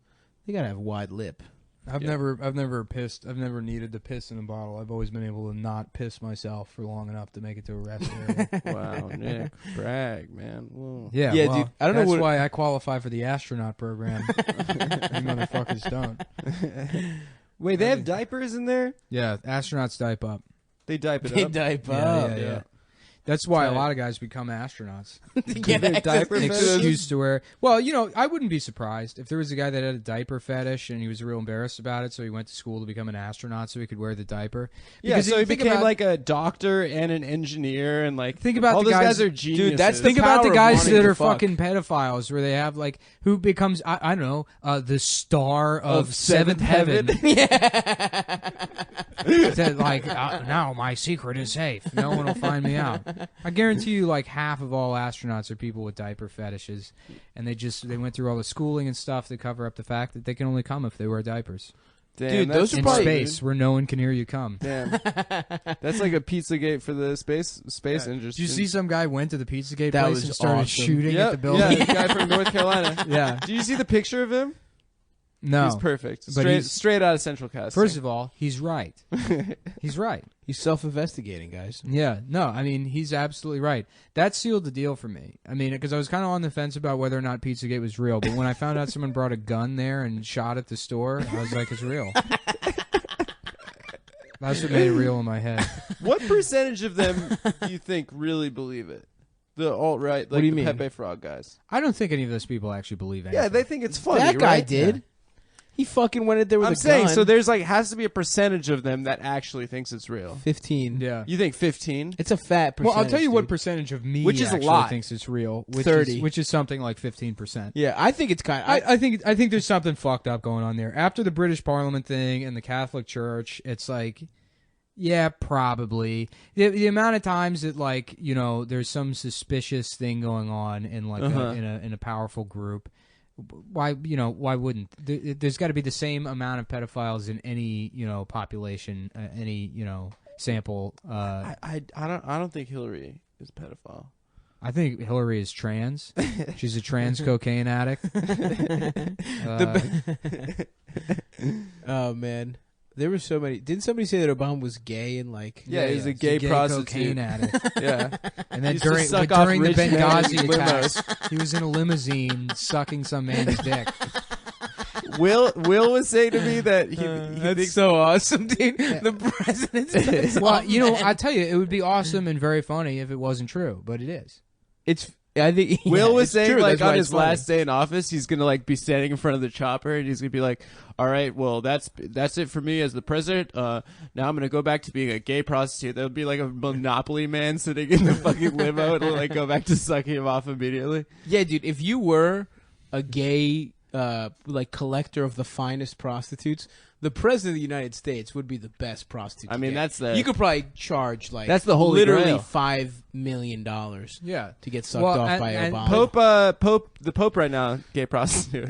they gotta have a wide lip. I've never pissed. I've never needed to piss in a bottle. I've always been able to not piss myself for long enough to make it to a rest area. Wow, Nick. Brag, man. Whoa. Yeah, Yeah, well, dude, I don't know that's what- why I qualify for the astronaut program. You motherfuckers don't. Wait, they have diapers in there? Yeah, astronauts dipe up. They dipe it They up. diaper Yeah, up. yeah, yeah. That's why a Tight. lot of guys become astronauts. To get Their access diaper to An fetish? excuse to wear. Well, I wouldn't be surprised if there was a guy that had a diaper fetish and he was real embarrassed about it, so he went to school to become an astronaut so he could wear the diaper. Yeah, Because so if he you think became about- like a doctor and an engineer, and like Think about all the those guys- guys are geniuses. Dude, that's the Think about the power of guys wanting that to are fuck. fucking pedophiles, where they have like who becomes I don't know the star of Seventh Heaven. That, like now my secret is safe. No one will find me out. I guarantee you, like half of all astronauts are people with diaper fetishes, and they went through all the schooling and stuff to cover up the fact that they can only come if they wear diapers Damn, Dude, that's those are in probably- space where no one can hear you come. Damn, that's like a Pizzagate for the space industry. Did you see some guy went to the Pizzagate That place was and started awesome. shooting Yep, at the building? Yeah, the guy from North Carolina. Yeah. Do you see the picture of him? No. He's perfect. But he's- Straight out of Central Casting. First of all, he's right. He's right. He's self-investigating, guys. Yeah, no, I mean, he's absolutely right. That sealed the deal for me. I mean, because I was kind of on the fence about whether or not Pizzagate was real, but when I found out someone brought a gun there and shot at the store, I was like, it's real. That's what made it real in my head. What percentage of them do you think really believe it? The alt-right, What do you the mean? Pepe Frog guys. I don't think any of those people actually believe anything. Yeah, they think it's funny, That guy right? did. Yeah. He fucking went in there with I'm a saying, gun. so there's has to be a percentage of them that actually thinks it's real. 15. Yeah. You think 15? It's a fat percentage. Well, I'll tell you what dude. percentage of me Which is a actually lot. thinks it's real. 30. Which is something like 15%. Yeah, I think it's kind of. I think there's something fucked up going on there. After the British Parliament thing and the Catholic Church, it's like, yeah, probably. The amount of times that there's some suspicious thing going on in in a powerful group. Why wouldn't there's got to be the same amount of pedophiles in any population, any sample. I don't think Hillary is a pedophile. I think Hillary is trans. She's a trans cocaine addict. Oh man, there were so many. Didn't somebody say that Obama was gay and Yeah, he's a he's gay prostitute. cocaine addict. Yeah. And then Used to during suck off the rich men in Benghazi limos. attacks, he was in a limousine sucking some man's dick. Will was saying to me that he that's thinks so awesome, dude. The president's. Well, I tell you, it would be awesome and very funny if it wasn't true, but it is. It's. I think Will was it's saying true, that's on why his it's funny. last day in office, he's gonna be standing in front of the chopper and he's gonna be like, "All right, well that's it for me as the president. Now I'm gonna go back to being a gay prostitute." There'll be like a Monopoly man sitting in the fucking limo and go back to sucking him off immediately. Yeah, dude. If you were a gay collector of the finest prostitutes, the president of the United States would be the best prostitute. I mean, to get. that's you could probably charge that's the holy literally grail. $5 million Yeah. to get sucked off by and Obama. The Pope right now, gay prostitute.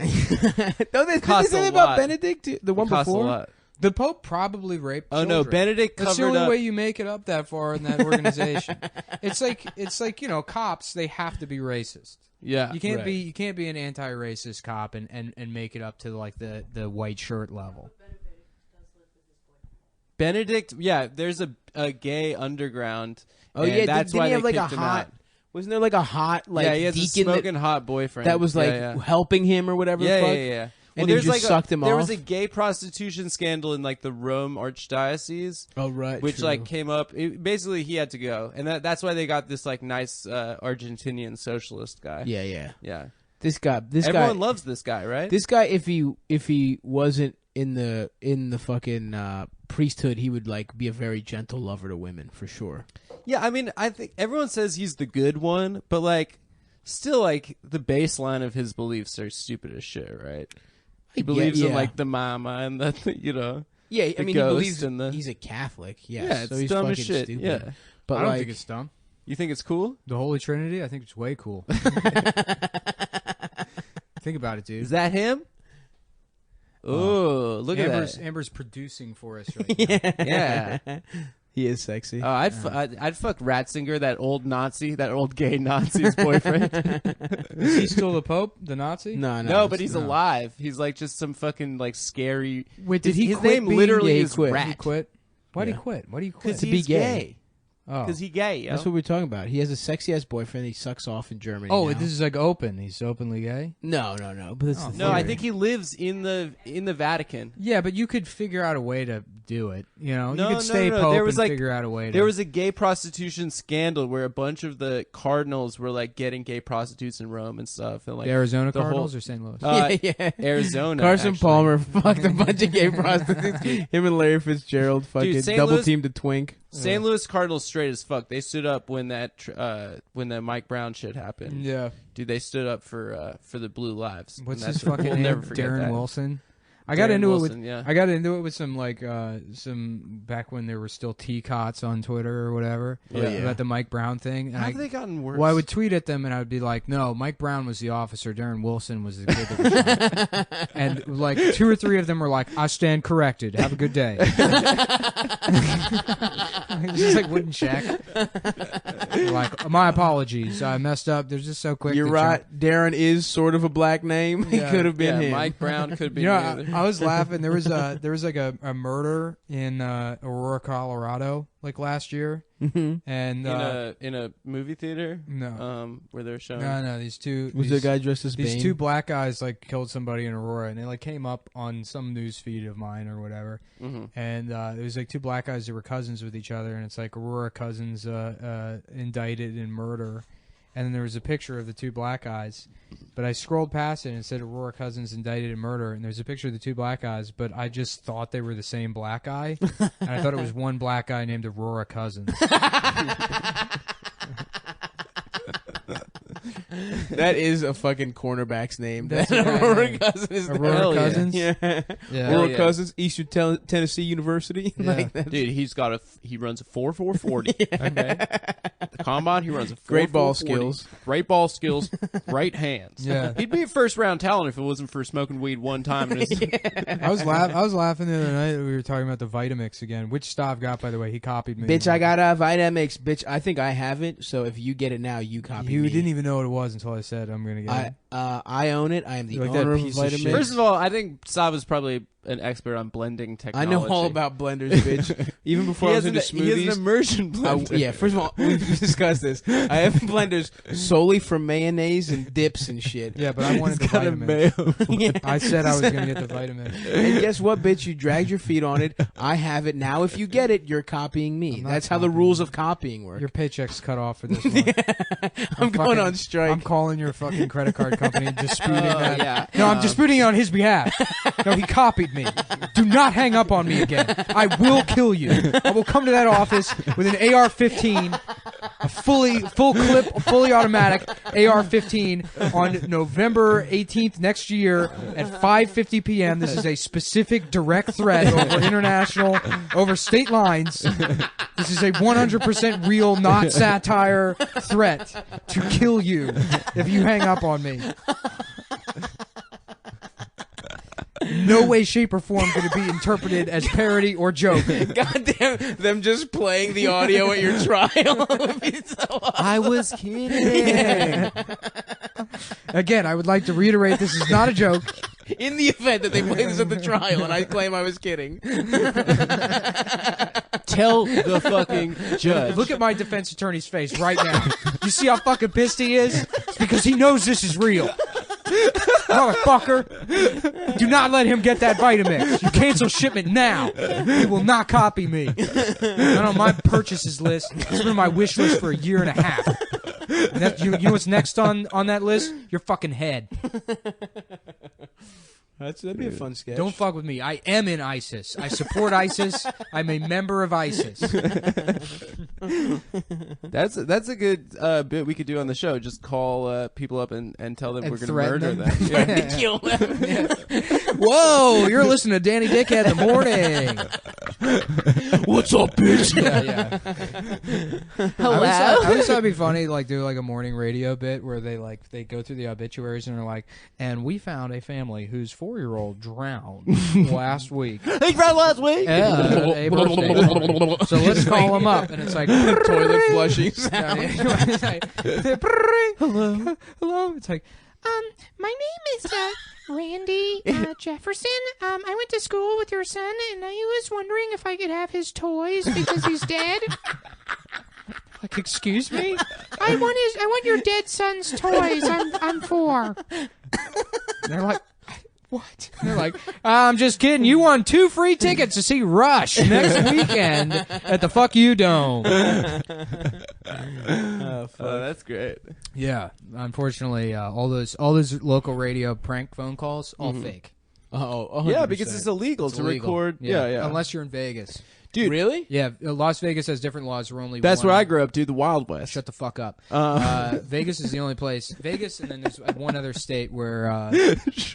Don't they Costs say a that about lot. Benedict? The one Costs a before? lot. The Pope probably raped Oh children. no, Benedict That's the covered only up. way you make it up that far in that organization. It's like cops, they have to be racist. Yeah, You can't right. be an anti-racist cop and make it up to the white shirt level. Benedict. Yeah, there's a gay underground. Oh and yeah, that's didn't why he have they a kicked him hot? out. Wasn't there a hot Yeah, he has a deacon smoking hot boyfriend that was yeah. helping him or whatever? Yeah, the fuck? yeah. And there's he just sucked him There off? was a gay prostitution scandal in the Rome Archdiocese, Oh right, which true. came up. Basically, he had to go, and that's why they got this nice Argentinian socialist guy. yeah. yeah. This Everyone guy, loves this guy, right? this guy, if he wasn't in the fucking priesthood, he would be a very gentle lover to women for sure. Yeah, I mean, I think everyone says he's the good one, but still, the baseline of his beliefs are stupid as shit, right? He believes in yeah. the mama and the Yeah, I the mean, he ghost believes and the- he's a Catholic. Yes, Yeah, it's so he's dumb as fucking shit. stupid. Yeah. But I don't think it's dumb. You think it's cool? The Holy Trinity, I think it's way cool. Think about it, dude. Is that him? Oh, look at that. Amber's producing for us right now. Yeah. he is sexy. Oh, I'd fuck Ratzinger, that old Nazi, that old gay Nazi's boyfriend. Is he still the Pope, the Nazi? no, No, but he's no. alive. He's just some fucking scary. Wait, did he his quit name being- literally Yeah, he is quit. Rat. He quit. Why'd he Yeah. quit? Why do you quit? Because To be he's gay. gay. Oh, Because he's gay. Yo. That's what we're talking about. He has a sexy ass boyfriend. He sucks off in Germany. oh, now. this is open. He's openly gay. no. But it's Oh, the No, I theory. think he lives in the Vatican. Yeah, but you could figure out a way to do it. No, you no, could stay no. Pope There was, and figure out a way to. There was a gay prostitution scandal where a bunch of the cardinals were getting gay prostitutes in Rome and stuff, and the Arizona the whole- Cardinals or St. Louis. yeah. Arizona. Carson actually. Palmer fucked a bunch of gay prostitutes. Him and Larry Fitzgerald fucking St. double Louis- teamed a twink. St. Louis Cardinals straight as fuck. They stood up when the Mike Brown shit happened. Yeah. Dude, they stood up for the Blue Lives. What's And his that's- fucking we'll name? never forget Darren that. Wilson. I got Darren into Wilson, it with yeah. I got into it with some some back when there were still T-Cots on Twitter or whatever Oh, yeah. about the Mike Brown thing. And How have they gotten worse? well, I would tweet at them and I would be like, "No, Mike Brown was the officer. Darren Wilson was the kid that was shot." And 2 or 3 of them were like, "I stand corrected. Have a good day." Just wouldn't check. My apologies. I messed up. They're just so quick. You're to right. Darren is sort of a black name. He Yeah. could have been yeah, him. Mike Brown could be. You know, either. I was laughing. There was like a murder in Aurora, Colorado, like last year, and in a movie theater. No, where they're showing. No. These a guy dressed as these Bane? two black guys like killed somebody in Aurora, and they like came up on some news feed of mine or whatever. And it was like two black guys that were cousins with each other, and it's like Aurora cousins indicted in murder. And then there was a picture of the two black guys, but I scrolled past it and it said Aurora cousins indicted in murder, and there's a picture of the two black guys, but I just thought they were the same black guy, and I thought it was one black guy named Aurora Cousins. That is a fucking cornerback's name. That's Aurora Cousins is Aurora Cousins? Yeah. Aurora Cousins, Eastern Tennessee University. Yeah. Like that. Dude, he runs a 4.40. Okay. The combine, he runs a 4.40. Great ball skills. Great ball skills. Great hands. Yeah. He'd be a first round talent if it wasn't for smoking weed one time. In his I was laughing the other night. We were talking about the Vitamix again, which Stav got, by the way. He copied me. Bitch, I got a Vitamix. Bitch, I think I have it. So if you get it now, you copy You me. didn't even know what it was until I said I'm gonna get it. I own it. I am the You're like that owner of piece of Vitamix. shit. First of all, I think Sav is probably an expert on blending I technology. know all about blenders, bitch. Even before I was into He has smoothies. an immersion blender. Yeah, first of all, we've discussed this. I have blenders solely for mayonnaise and dips and shit. Yeah, but I wanted the Vitamix. I said I was gonna get the Vitamix. And guess what, bitch? You dragged your feet on it. I have it. Now if you get it, you're copying me. I'm not That's how the copying rules you. of copying work. Your paycheck's cut off for this month. I'm going on strike. I'm calling your fucking credit card company and disputing that. Yeah. No, I'm disputing it on his behalf. No, he copied me. Do not hang up on me again. I will kill you. I will come to that office with an AR-15, a full clip, fully automatic AR-15 on November 18th next year at 5:50 p.m. This is a specific direct threat over state lines. This is a 100% real, not satire threat to kill you if you hang up on me. No way, shape, or form could it be interpreted as parody or joke. Goddamn, them just playing the audio at your trial would be so awesome. I was kidding. Again, I would like to reiterate this is not a joke. In the event that they play this at the trial and I claim I was kidding. Tell the fucking judge. Look at my defense attorney's face right now. You see how fucking pissed he is? It's because he knows this is real. Motherfucker, do not let him get that Vitamix. You cancel shipment now. He will not copy me. Not on my purchases list. It's been on my wish list for a year and a half. And that, you know what's next on that list? Your fucking head. That'd be a fun sketch. Don't fuck with me. I am in ISIS. I support ISIS. I'm a member of ISIS. That's a good bit we could do on the show. Just call people up and tell them And we're going to threaten murder them. them. Yeah. to kill them. Whoa, you're listening to Danny Dickhead in the morning. What's up, bitch? Yeah. Hello? I always thought it'd be funny, like do like a morning radio bit where they go through the obituaries and they're like, and we found a family whose 4-year-old drowned last week. He drowned last week? Yeah, a birthday. So let's call him up, and it's like Toilet flushing sound. It's like, hello, hello. It's like, my name is Randy Jefferson. I went to school with your son, and I was wondering if I could have his toys because he's dead. Like, excuse me? I want your dead son's toys. I'm 4. And they're like, what? And they're like, I'm just kidding. You won 2 free tickets to see Rush next weekend at the Fuck You Dome. Oh, fuck. That's great. Yeah, unfortunately, all those local radio prank phone calls, all fake. Oh, Yeah, because it's illegal to illegal. record. Yeah. Unless you're in Vegas. Dude, really? Yeah, Las Vegas has different laws. We're only that's one. where I grew up, dude. The Wild West. Shut the fuck up. Vegas is the only place. Vegas, and then there's one other state where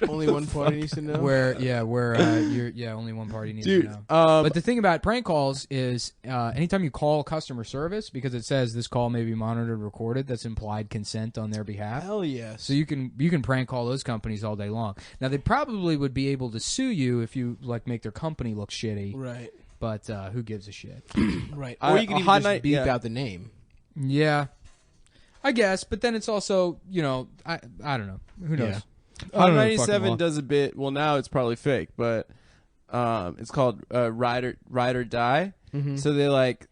Only one party needs to know. where only one party needs Dude, to know. But the thing about prank calls is anytime you call customer service, because it says this call may be monitored or recorded, that's implied consent on their behalf. Hell yes. So you can prank call those companies all day long. Now they probably would be able to sue you if you like make their company look shitty. Right. But who gives a shit? Right. I- Or you can a even hot just night- beep yeah. out the name. Yeah, I guess. But then it's also I don't know. Who knows? Yeah. I don't know Hot the fucking 97 law. does a bit. Well, now it's probably fake, but it's called Ride or Die. Mm-hmm. So they're like,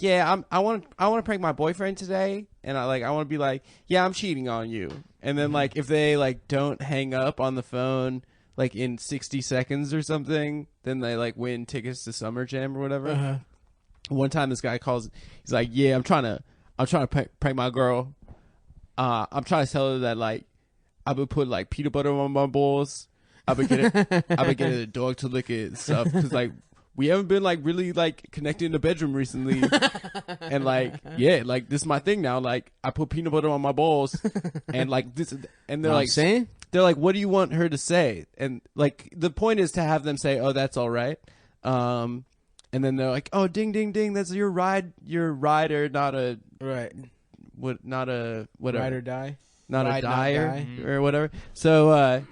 yeah, I want to prank my boyfriend today, and I want to be like, yeah, I'm cheating on you. And then like if they like don't hang up on the phone like in 60 seconds or something, then they like win tickets to Summer Jam or whatever. Uh-huh. One time this guy calls, he's like, yeah, I'm trying to prank my girl. I'm trying to tell her that like I would put like peanut butter on my balls. I would getting a dog to lick it and stuff, because like we haven't been like really like connected in the bedroom recently. And like, yeah, like this is my thing now. Like I put peanut butter on my balls, and like this, and they're like saying, they're like, what do you want her to say? And like the point is to have them say, oh, that's all right. And then they're like, oh, ding ding ding, that's your rider, not a right, not a whatever, ride or die, not ride, a not dyer die. or whatever. So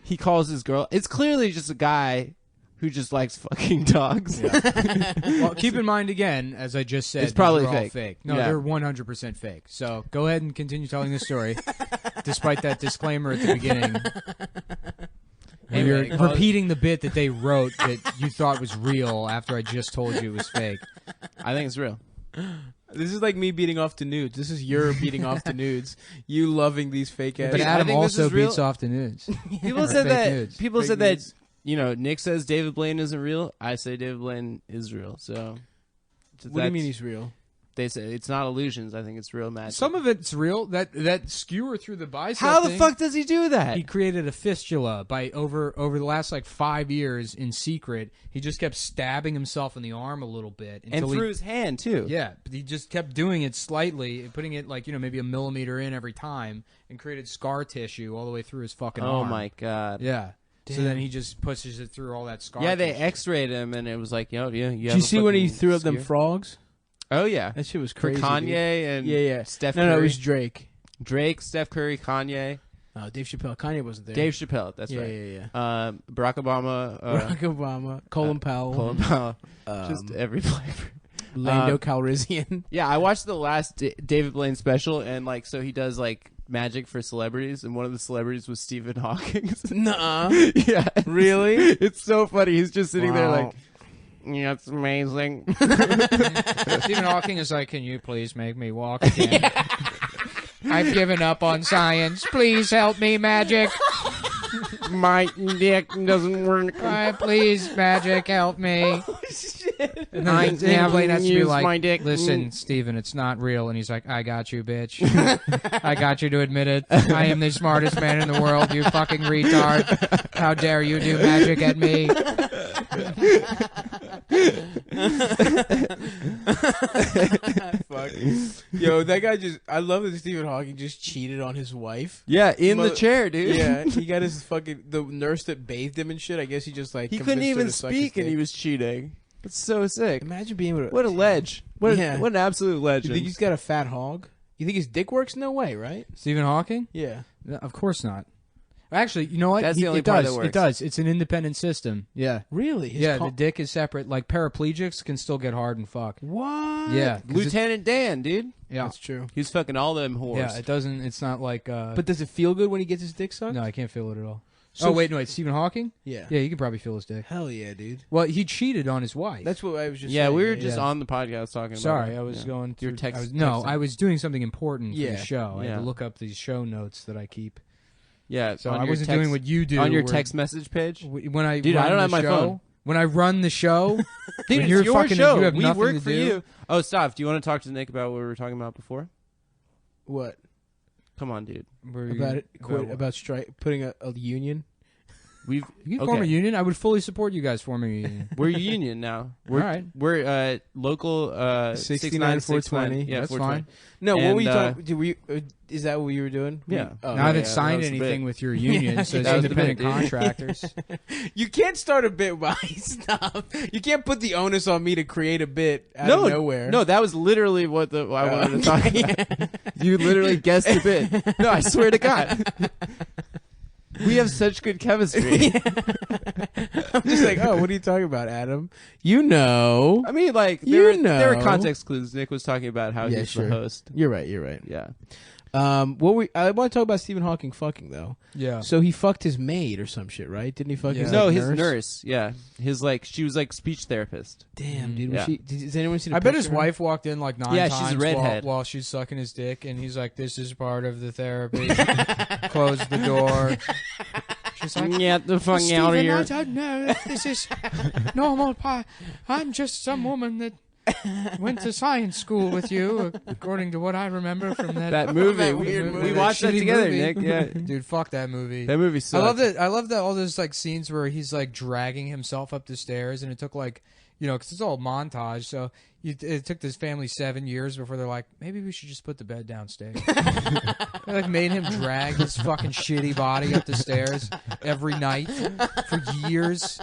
he calls his girl. It's clearly just a guy who just likes fucking dogs. Yeah. Well, keep in mind again, as I just said, It's probably these are all fake. fake. No, Yeah. they're 100% fake. So go ahead and continue telling the story, despite that disclaimer at the beginning. And Anyway, you're repeating the bit that they wrote that you thought was real after I just told you it was fake. I think it's real. This is like me beating off to nudes. This is your beating off to nudes. You loving these fake ass. But I Adam think this also is real. beats off the news. People Or said fake that. nudes. People Fake said nudes. that. You know, Nick says David Blaine isn't real. I say David Blaine is real. So What do you mean he's real? They say it's not illusions. I think it's real magic. Some of it's real. That skewer through the bicep. How the thing, fuck does he do that? He created a fistula by over the last like 5 years in secret. He just kept stabbing himself in the arm a little bit and until through his hand too. yeah, but he just kept doing it slightly, putting it like maybe a millimeter in every time, and created scar tissue all the way through his fucking Oh arm. my god. Yeah. So Damn. then he just pushes it through all that scar. Yeah, they tissue. X-rayed him, and it was like, yo, yeah. Did you see when he threw up them skewer? frogs? Oh yeah, That shit was for crazy. Kanye dude. and Yeah. Steph No, Curry. it was Drake. Drake, Steph Curry, Kanye, Oh, Dave Chappelle. Kanye wasn't there. Dave Chappelle. That's yeah, right. yeah. Barack Obama, Barack Obama, Colin Powell, Colin Powell, just every flavor. Lando Calrissian. Yeah, I watched the last David Blaine special, and like, so he does like magic for celebrities, and one of the celebrities was Stephen Hawking. Nuh-uh. Yeah, Really? it's so funny. He's just sitting there Wow. like, yeah, it's amazing. Stephen Hawking is like, can you please make me walk again? I've given up on science. Please help me, magic. My dick doesn't work. Please, magic, help me. And I then David Blaine has to be use my like, dick. listen, Stephen, it's not real. And he's like, I got you, bitch. I got you to admit it. I am the smartest man in the world, you fucking retard. How dare you do magic at me? Fuck. Yo, that guy I love that Stephen Hawking just cheated on his wife. Yeah, in the Mother- chair, dude. Yeah, he got his the nurse that bathed him and shit. I guess he just like He convinced couldn't her even to suck his speak, and he dick. was cheating. It's so sick. Imagine being able to. What a ledge. What Yeah. an absolute You legend. think he's got a fat hog? You think his dick works? No way, right? Stephen Hawking? Yeah. No, of course not. Actually, you know what? That's the only it part does. that works. It does. It's an independent system. Yeah. Really? His Yeah, co- the dick is separate. Like paraplegics can still get hard and fuck. What? Yeah. 'cause it- Lieutenant Dan, dude. yeah. That's true. He's fucking all them whores. Yeah, it doesn't. It's not like. But does it feel good when he gets his dick sucked? no, I can't feel it at all. So oh wait, no, wait. Stephen Hawking? Yeah. Yeah, you can probably feel his dick. Hell yeah, dude. Well, he cheated on his wife. That's what I was just. Yeah, saying. we were just Yeah. on the podcast talking about Sorry, it. I was Yeah. going through. Your text- I was, no, texting. I was doing something important for Yeah. the show. I had Yeah. to look up these show notes that I keep. Yeah, So on I your wasn't text- doing what you do on your where- text message page. When I Dude, run I don't the have my show, phone. When I run the show, Dude, when it's you're your fucking, show. you have We nothing work to for do. you. Oh, stop. Do you want to talk to Nick about what we were talking about before? What Come on, dude. Where you- about it? Quit what? about putting a union. We've You can form a okay. union. I would fully support you guys forming a union. We're a union now. We're All right. we're local 69 420. Yeah, That's 420. fine. No, what And, were you talking? Were you, is that what you were doing? Yeah. Oh, Now I haven't yeah, signed that was a anything bit. with your union, so it's That was a independent bit, dude. contractors. you can't start a bit by stop. You can't put the onus on me to create a bit out of nowhere. No, that was literally what I wanted to talk about. You literally guessed a bit. No, I swear to God. We have such good chemistry. I'm just like, oh, what are you talking about, Adam? You know. I mean, like, You there were know. context clues. Nick was talking about how Yeah, he's sure. the host. You're right. You're right. Yeah. I want to talk about Stephen Hawking fucking though. Yeah. So he fucked his maid or some shit, right? Didn't he fuck his No, like, his nurse? nurse. Yeah, she was like speech therapist. Damn, dude. Yeah. Does anyone see the I bet his picture of her? wife walked in like 9 Yeah, times she's a redhead. while she's sucking his dick, and he's like, "This is part of the therapy." Close the door. She's like, Get the fuck Stephen, out of here. I don't know if this is normal. I'm just some woman that went to science school with you, according to what I remember from that Movie. That we weird movie. we watched that shitty together, movie. Nick. Yeah, Dude, fuck that movie. that movie sucked. I love that all those like scenes where he's like dragging himself up the stairs, and it took like, because it's all montage. So it took this family 7 years before they're like, maybe we should just put the bed downstairs. They like made him drag his fucking shitty body up the stairs every night for years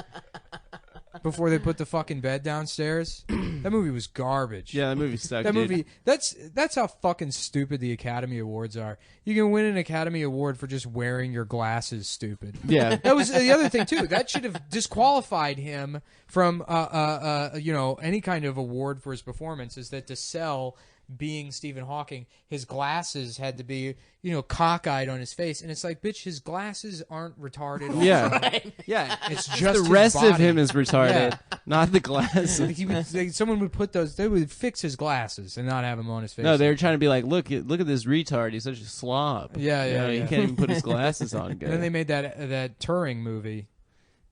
before they put the fucking bed downstairs. That movie was garbage. Yeah, that movie sucked. That dude. movie, that's how fucking stupid the Academy Awards are. You can win an Academy Award for just wearing your glasses stupid. Yeah. That was the other thing too. That should have disqualified him from any kind of award for his performance, is that to sell being Stephen Hawking, his glasses had to be, cockeyed on his face, and it's like, bitch, his glasses aren't retarded. Yeah. Yeah. It's just the his rest of body. him is retarded, not the glasses. Someone would put those. They would fix his glasses and not have them on his face. No, they were trying to be like, look at this retard. He's such a slob. Yeah. He can't even put his glasses on. Good. And then they made that Turing movie.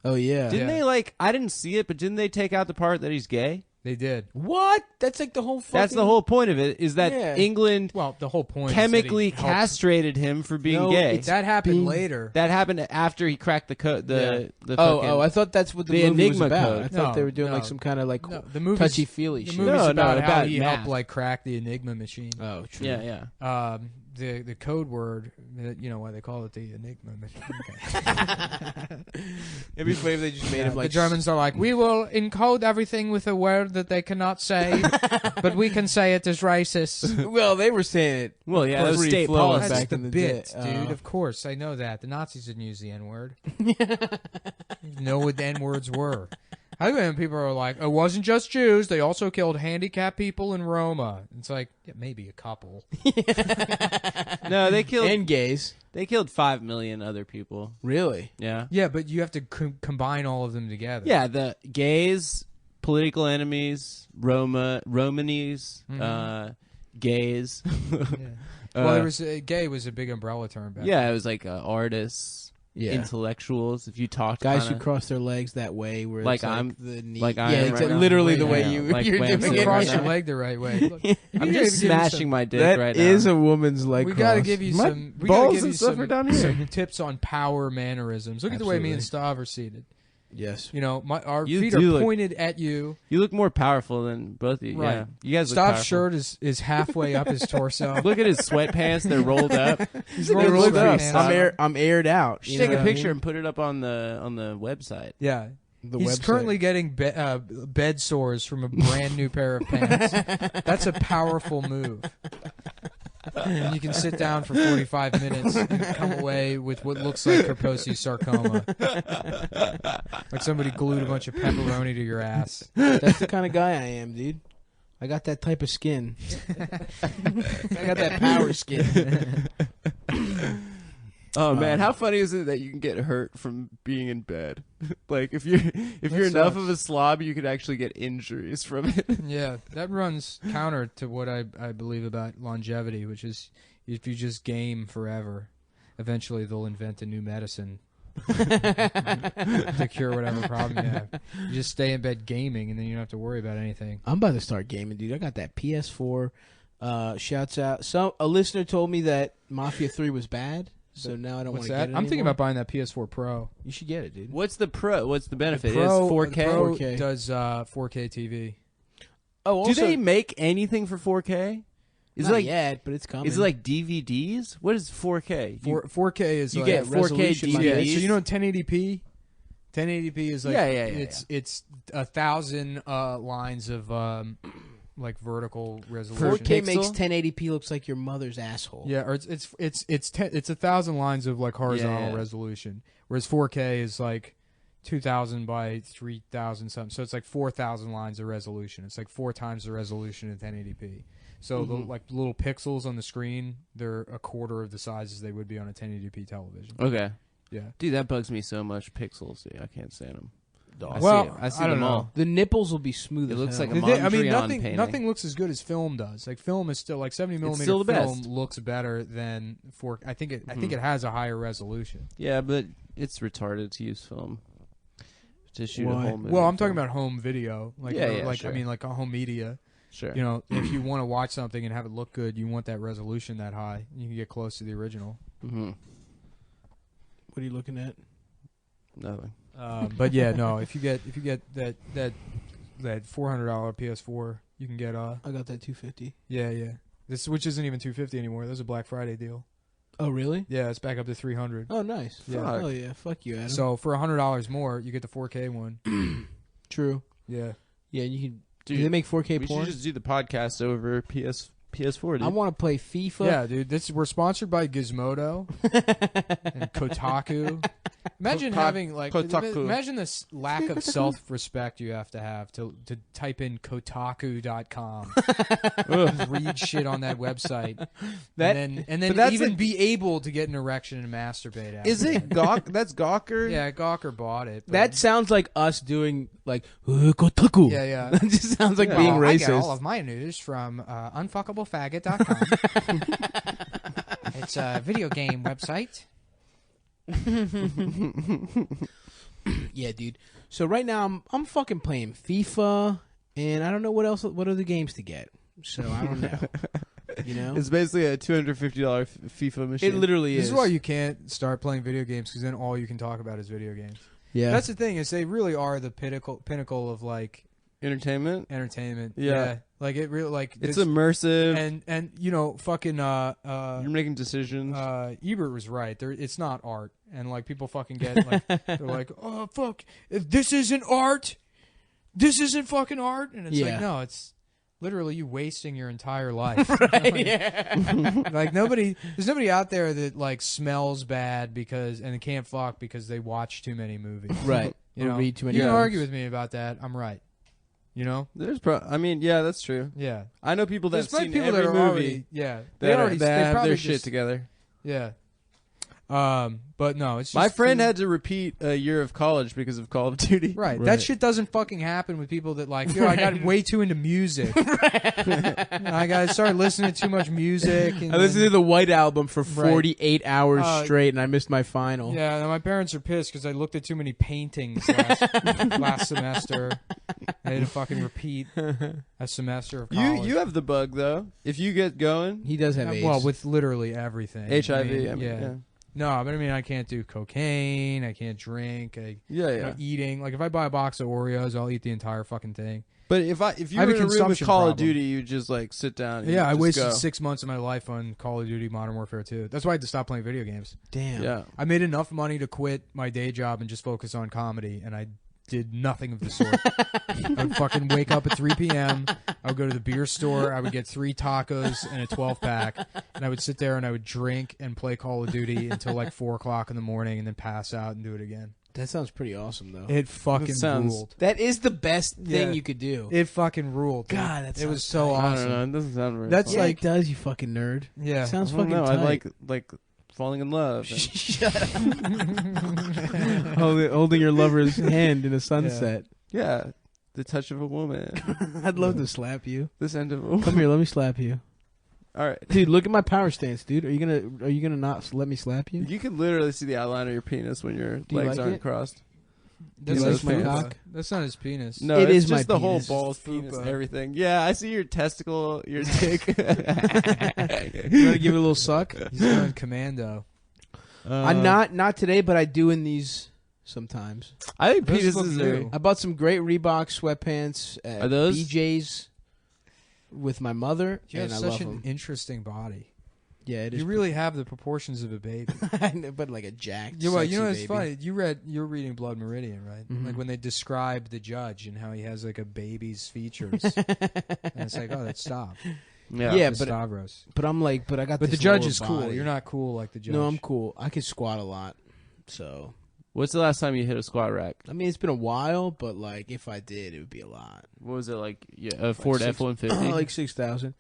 Oh yeah. Didn't they I didn't see it, but didn't they take out the part that he's gay? They did. What? That's like the whole. Fucking... That's the whole point of it. Is that Yeah. England Well, the whole point chemically is that he helped- castrated him for being No, gay? That happened being- later. That happened after he cracked the code. The Oh, I thought that's what the movie Enigma was about. code. I thought No, they were doing no. like some kind of like No, the movie's touchy feely The shit. movie's No, about how about he math. helped crack the Enigma machine. Oh, true. yeah. The code word, why they call it the Enigma machine. It'd be funny if they just made him like the Germans are like, we will encode everything with a word that they cannot say, but we can say it as racist. Well, they were saying it. Well, yeah, that was Free state flow policy. That's back the in the bit, day. dude. Of course, I know that. The Nazis didn't use the N word. Know what the N words were. I think when people are like, it wasn't just Jews. They also killed handicapped people in Roma. It's like, yeah, maybe a couple. No, they killed and gays. They killed 5 million other people. Really? Yeah. Yeah, but you have to combine all of them together. Yeah, the gays, political enemies, Romanis, gays. Well, there was gay was a big umbrella term back Yeah, then. it was like artists, Yeah. intellectuals. If you talked Guys kinda, who cross their legs that way, where Like it's like I'm- the knee. like I yeah, am it's right now. literally the Yeah, way yeah. you Like you're way I'm doing sitting it. Cross right your now. leg the right way. Look, I'm we gotta just give you smashing some- my dick That right is now. a woman's leg We cross. gotta give you My some. We balls gotta give and you stuff some, are down here. some tips on power mannerisms. Look at the way me and Absolutely. Stav are seated. Yes. Our You feet do are look- pointed at you. You look more powerful than both of you. Right. Yeah. You guys look Stav's powerful. shirt is halfway up his torso. Look at his sweatpants. They're rolled up. He's They rolled rolled his up. pants I'm aired out. Just you take know a what I picture mean? and put it up on the website. Yeah. The He's website. currently getting bed sores from a brand new pair of pants. That's a powerful move. And you can sit down for 45 minutes and come away with what looks like Kaposi sarcoma. Like somebody glued a bunch of pepperoni to your ass. That's the kind of guy I am, dude. I got that type of skin. I got that power skin. Oh man, how funny is it that you can get hurt from being in bed? Like if you're enough sucks. of a slob, you could actually get injuries from it. Yeah, that runs counter to what I believe about longevity, which is if you just game forever, eventually they'll invent a new medicine to cure whatever problem you have. You just stay in bed gaming, and then you don't have to worry about anything. I'm about to start gaming, dude. I got that PS4. Shouts out. A listener told me that Mafia 3 was bad, so now I don't want What's to that? get it I'm thinking anymore. about buying that PS4 Pro. You should get it, dude. What's the benefit? The Pro, It's 4K. the Pro 4K. does 4K TV. Oh, Do also, they make anything for 4K? Is not it like yet, but it's coming. is it like DVDs? What is 4K? 4K is you like get 4K resolution DVDs. yeah, DVDs? so you know 1080p. 1080p is like Yeah. it's 1,000 lines of like vertical resolution. 4K Pixel? makes 1080p looks like your mother's asshole. Yeah, or it's 1,000 lines of like horizontal Yeah. resolution, whereas 4K is like 2,000 by 3,000 something. So it's like 4,000 lines of resolution. It's like 4 times the resolution of 1080p. So the little pixels on the screen, they're a quarter of the size as they would be on a 1080p television. Okay. Yeah. Dude, that bugs me so much. Pixels, dude. I can't stand them. I see I don't them know. all. The nipples will be smooth. It as looks hell. like a Mondrian nothing painting. nothing looks as good as film does. Like film is still 70 millimeter still the film best. looks better than 4K. I think it has a higher resolution. Yeah, but it's retarded to use film to shoot a Why? whole movie. Well, I'm talking about home video. Like sure. I mean like a home media. Sure. You know, if you want to watch something and have it look good, you want that resolution that high. You can get close to the original. Mm-hmm. What are you looking at? Nothing. But yeah, no. If you get that $400 PS4, you can get I got that 250. yeah. This which isn't even $250 anymore. That was a Black Friday deal. Oh really? Yeah, it's back up to $300. Oh nice. Yeah. Oh yeah. Fuck you, Adam. So for $100 more, you get the 4K one. True. Yeah. Yeah, you can. Dude, do they make 4K we porn? should just do the podcast over PS4, dude. I want to play FIFA. Yeah, dude. We're sponsored by Gizmodo and Kotaku. Imagine having Kotaku. imagine this lack of self-respect you have to type in Kotaku.com, read shit on that website, and then that's even like- be able to get an erection and masturbate. After Is it that. Gawk? That's Gawker? Yeah, Gawker bought it. but- That sounds like us doing like Kotaku. Yeah. That just sounds like Well, being I get racist. all of my news from unfuckablefaggot.com. It's a video game website. Yeah, dude. So right now I'm fucking playing FIFA, and I don't know what other games to get. So I don't know. You know, It's basically a $250 FIFA machine. it literally This is. is why you can't start playing video games, because then all you can talk about is video games. Yeah, That's the thing, is they really are the pinnacle of like Entertainment? entertainment. Yeah. Like it really It's this- immersive. and you know fucking You're making decisions. Ebert was right. It's not art, and like people fucking get like they're like, oh fuck, if this isn't art, this isn't fucking art, and it's Yeah. like no, it's literally you wasting your entire life. right. Yeah. Like there's nobody out there that like smells bad and can't fuck because they watch too many movies. Right. You Or know, read too many you can books. argue with me about that. I'm right. You know? I mean, yeah, that's true. Yeah. I know people that have There's seen people every that are movie already, yeah. that, already that have probably their just, shit together. Yeah. But no, it's just My friend had to repeat a year of college because of Call of Duty. Right. Right. That shit doesn't fucking happen with people that like, I got way too into music. I started listening to too much music. And I listened to the White Album for Right. 48 hours Uh, straight, and I missed my final. Yeah, and my parents are pissed because I looked at too many paintings last semester. I had to fucking repeat a semester of college. You have the bug though. If you get going, He does have AIDS. Well, with literally everything. HIV. I mean, yeah. No, but I mean, I can't do cocaine. I can't drink. Yeah. You know, eating. Like, if I buy a box of Oreos, I'll eat the entire fucking thing. But if I you have were a in a room with consumption Call of problem. Duty, you just like sit down. And Yeah, I just wasted go. 6 months of my life on Call of Duty Modern Warfare 2. That's why I had to stop playing video games. Damn. Yeah. I made enough money to quit my day job and just focus on comedy, and I did nothing of the sort. I would fucking wake up at 3 p.m. I would go to the beer store. I would get 3 tacos and a 12-pack, and I would sit there and I would drink and play Call of Duty until like 4 o'clock in the morning, and then pass out and do it again. That sounds pretty awesome, though. It fucking sounds- ruled. That is the best thing Yeah. you could do. It fucking ruled. dude. God, that it was sounds so tight. I awesome. don't know. It doesn't sound very. That's fun. Yeah, like- it does, you fucking nerd. Yeah. Sounds I don't fucking know. tight. I like falling in love. and- Shut up. Holding your lover's hand in a sunset. yeah, the touch of a woman. I'd love to slap you. This end of a woman. Come here, let me slap you. All right. Dude, look at my power stance, dude. Are you gonna not let me slap you? You can literally see the outline of your penis when your Do you legs like aren't it? crossed. That's You not like my his cock? penis. That's not his penis. No, It it's is my just the whole penis. balls, penis, Fupa. everything. Yeah, I see your testicle, your dick. You want to give it a little suck? He's going commando. I'm not today, but I do in these sometimes. I think Those look penises new. are. I bought some great Reebok sweatpants at Are those- BJ's with my mother, You have and I such love an them. interesting body. Yeah, it is. You really have the proportions of a baby. but like a jacked. Yeah, well, you know sexy it's baby. funny. You're reading Blood Meridian, right? Mhm. Like when they describe the judge and how he has like a baby's features, and it's like, oh, that's stop. Yeah, That's but Stavros. but I'm like, but I got. But the this judge lower is cool. body. You're not cool like the judge. No, I'm cool. I can squat a lot, so What's the last time you hit a squat rack? I mean it's been a while, but like if I did, it would be a lot. What was it like? Yeah, a Ford six- F-150. like 6,000.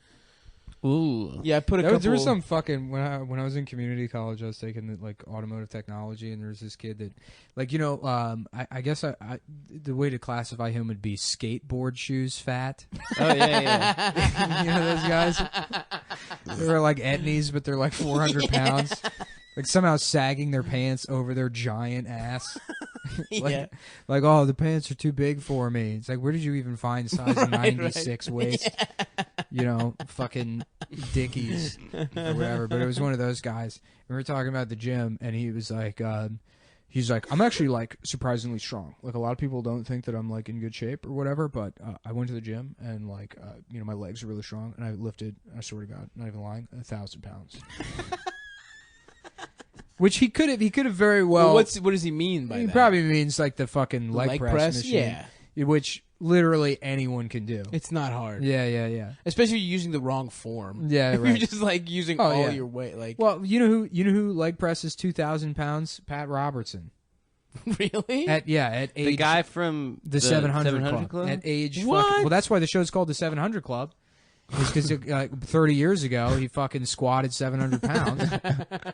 Ooh. Yeah, I put a couple. There was some fucking when I was in community college, I was taking like automotive technology, and there was this kid that, like, I guess the way to classify him would be skateboard shoes fat. Oh yeah. You know those guys? They're like etnies, but they're like 400 pounds. Like somehow sagging their pants over their giant ass. Like, oh, the pants are too big for me. It's like, where did you even find size 96 waist? Yeah. Fucking Dickies or whatever. But it was one of those guys. And we were talking about the gym, and he was like, I'm actually like surprisingly strong. Like a lot of people don't think that I'm like in good shape or whatever, but I went to the gym and like, my legs are really strong, and I lifted, I swear to God, not even lying, 1,000 pounds. Which he could have very well. What does he mean by that? He probably means like the fucking leg press machine. Yeah. Which literally anyone can do. It's not hard. Yeah. Especially if you're using the wrong form. Yeah, If right. you're just like using all your weight. Like, well, you know who leg presses 2,000 pounds? Pat Robertson. really? At age, The guy from the 700 Club. At age well, that's why the show's called the 700 Club. Because 30 years ago, he fucking squatted 700 pounds.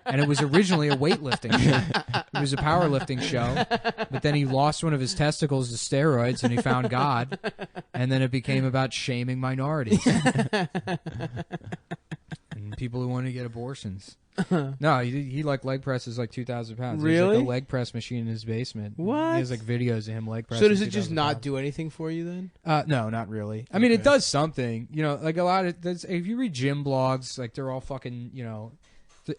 And it was originally a weightlifting show. It was a powerlifting show. But then he lost one of his testicles to steroids, and he found God. And then it became about shaming minorities. And people who want to get abortions. No, he like leg presses like 2,000 pounds. Really? There's like a leg press machine in his basement. What? He has like videos of him leg pressing. So does it just 2,000 not pounds. do anything for you then? No, not really. I mean, it does something. Like a lot of if you read gym blogs, like they're all fucking,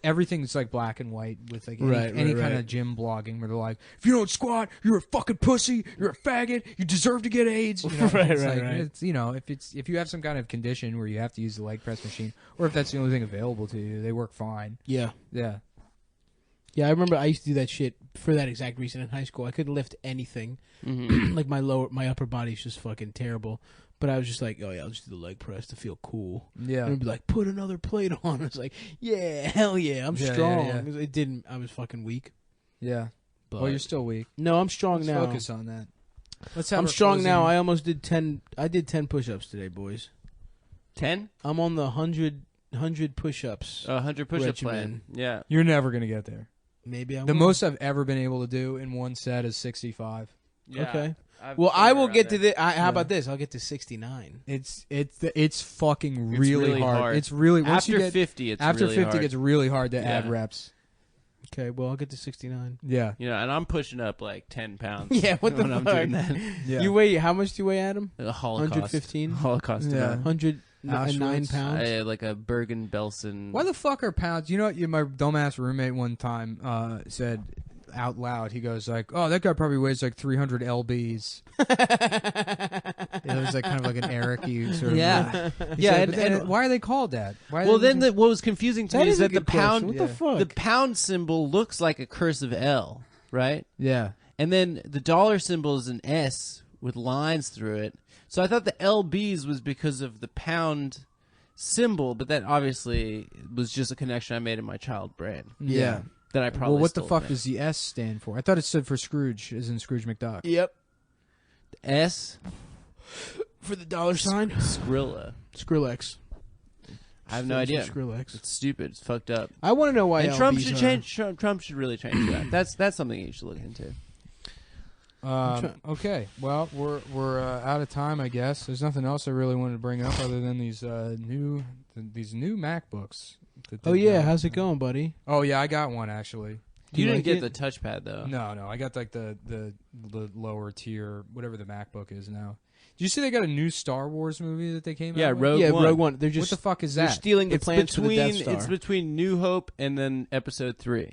everything's like black and white with like any kind of gym blogging where they're like, if you don't squat, you're a fucking pussy, you're a faggot, you deserve to get AIDS. Right. It's, if you have some kind of condition where you have to use the leg press machine, or if that's the only thing available to you, they work fine. Yeah. Yeah. Yeah, I remember I used to do that shit for that exact reason in high school. I couldn't lift anything. Like my upper body's just fucking terrible. But I was just like, oh yeah, I'll just do the leg press to feel cool. Yeah. And it'd be like, put another plate on. It's like, yeah, hell yeah, I'm strong. yeah. It didn't. I was fucking weak. Yeah. But Well, you're still weak. no, I'm strong Let's now. focus on that. Let's have I'm our strong closing- now. I almost did 10. I did 10 push-ups today, boys. 10? I'm on the 100 push-ups. 100 push-up plan. regimen. Yeah. You're never gonna get there. Maybe I The will. most I've ever been able to do in one set is 65. Yeah. Okay. I've Well, been I will around get to there. the. How about this? I'll get to 69. It's fucking It's really, really hard. It's really once After you get 50, it's after really 50 hard. it's really hard to add Yeah. reps. Okay, well, I'll get to 69. Yeah. And I'm pushing up like 10 pounds. Yeah, what the when I'm fuck? doing that. Yeah. You weigh, how much do you weigh, Adam? A Holocaust. 115? Holocaust. Yeah. amount. 109 Auschwitz. pounds? I had like a Bergen-Belsen. Why the fuck are pounds? You know what? My dumbass roommate one time said out loud. He goes like, "Oh, that guy probably weighs like 300 lbs." It was like kind of like an Eric-y sort of. Yeah. He Yeah, said, and- but then and- why are they called that? Why are Well, they then what was confusing to That me is is a that the good question. pound, What the fuck? the pound symbol looks like a cursive L, right? yeah. And then the dollar symbol is an S with lines through it. So I thought the LBs was because of the pound symbol, but that obviously was just a connection I made in my child brain. Yeah. That I probably Well, what the stole fuck from. does the S stand for? I thought it stood for Scrooge, as in Scrooge McDuck. Yep. S? For the dollar sign? Skrilla. Skrillex. I have no idea. Skrillex. It's stupid. It's fucked up. I want to know why And Trump LBs should are- change. Trump should really change that. That's something you should look into. Okay, well, we're out of time, I guess. There's nothing else I really wanted to bring up other than these new MacBooks. Oh, yeah. How's it going, buddy? Oh yeah, I got one actually. Do You you didn't like get it? the touchpad though. No, I got like the lower tier, whatever the MacBook is now. Did you see they got a new Star Wars movie that they came Yeah, out with? Rogue yeah, One. Rogue One. They're just What the fuck is they're that? stealing the It's plans for the between Death Star. it's between New Hope and then Episode 3.